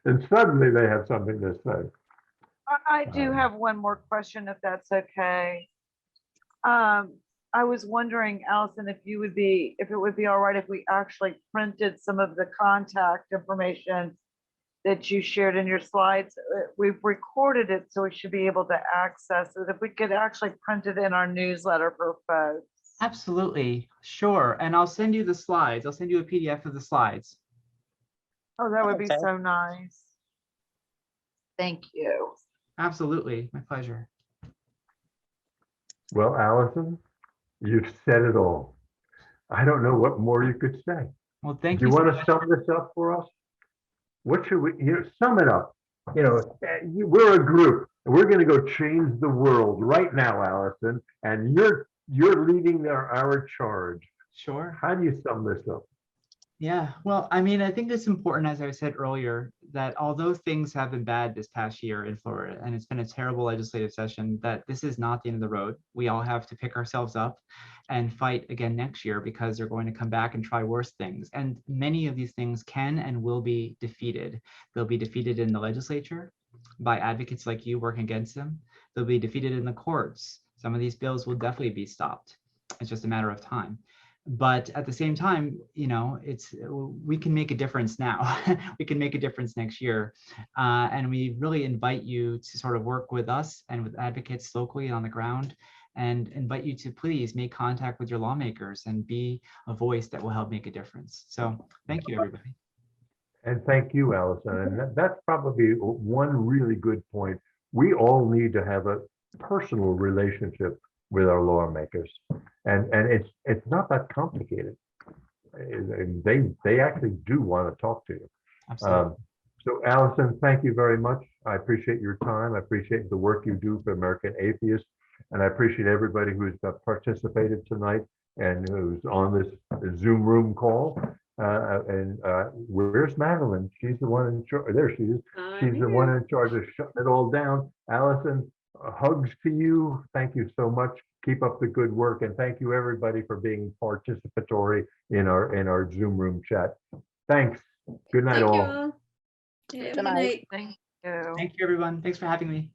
and suddenly they have something to say. I do have one more question, if that's okay. I was wondering, Alison, if it would be all right if we actually printed some of the contact information that you shared in your slides. We've recorded it, so we should be able to access it. If we could actually print it in our newsletter for folks. Absolutely, sure. And I'll send you the slides. I'll send you a PDF of the slides. Oh, that would be Okay. so nice. Thank you. Absolutely, my pleasure. Well, Alison, you've said it all. I don't know what more you could say. Well, thank Do you. you so want to much. sum this up for us? What should we, you know, sum it up? You know, we're a group, and we're going to go change the world right now, Alison, and you're leading our charge. Sure. How do you sum this up? Yeah, well, I mean, I think it's important, as I said earlier, that although things have been bad this past year in Florida, and it's been a terrible legislative session, that this is not the end of the road. We all have to pick ourselves up and fight again next year, because they're going to come back and try worse things. And many of these things can and will be defeated. They'll be defeated in the legislature by advocates like you working against them. They'll be defeated in the courts. Some of these bills will definitely be stopped. It's just a matter of time. But at the same time, you know, we can make a difference now. We can make a difference next year. And we really invite you to sort of work with us and with advocates locally and on the ground, and invite you to please make contact with your lawmakers and be a voice that will help make a difference. So thank you, everybody. And thank you, Alison. And that's probably one really good point. We all need to have a personal relationship with our lawmakers, and it's not that complicated. They actually do want to talk to you. Absolutely. So Alison, thank you very much. I appreciate your time. I appreciate the work you do for American Atheists, and I appreciate everybody who's participated tonight and who's on this Zoom room call. Where's Madeline? She's the one in charge. There she is. She's the one in charge of shutting it all down. Alison, hugs to you. Thank you so much. Keep up the good work, and thank you everybody for being participatory in our Zoom room chat. Thanks. Good night, Thank you all. all. Yeah, Good good night. night. Thank you. Thank you, everyone. Thanks for having me.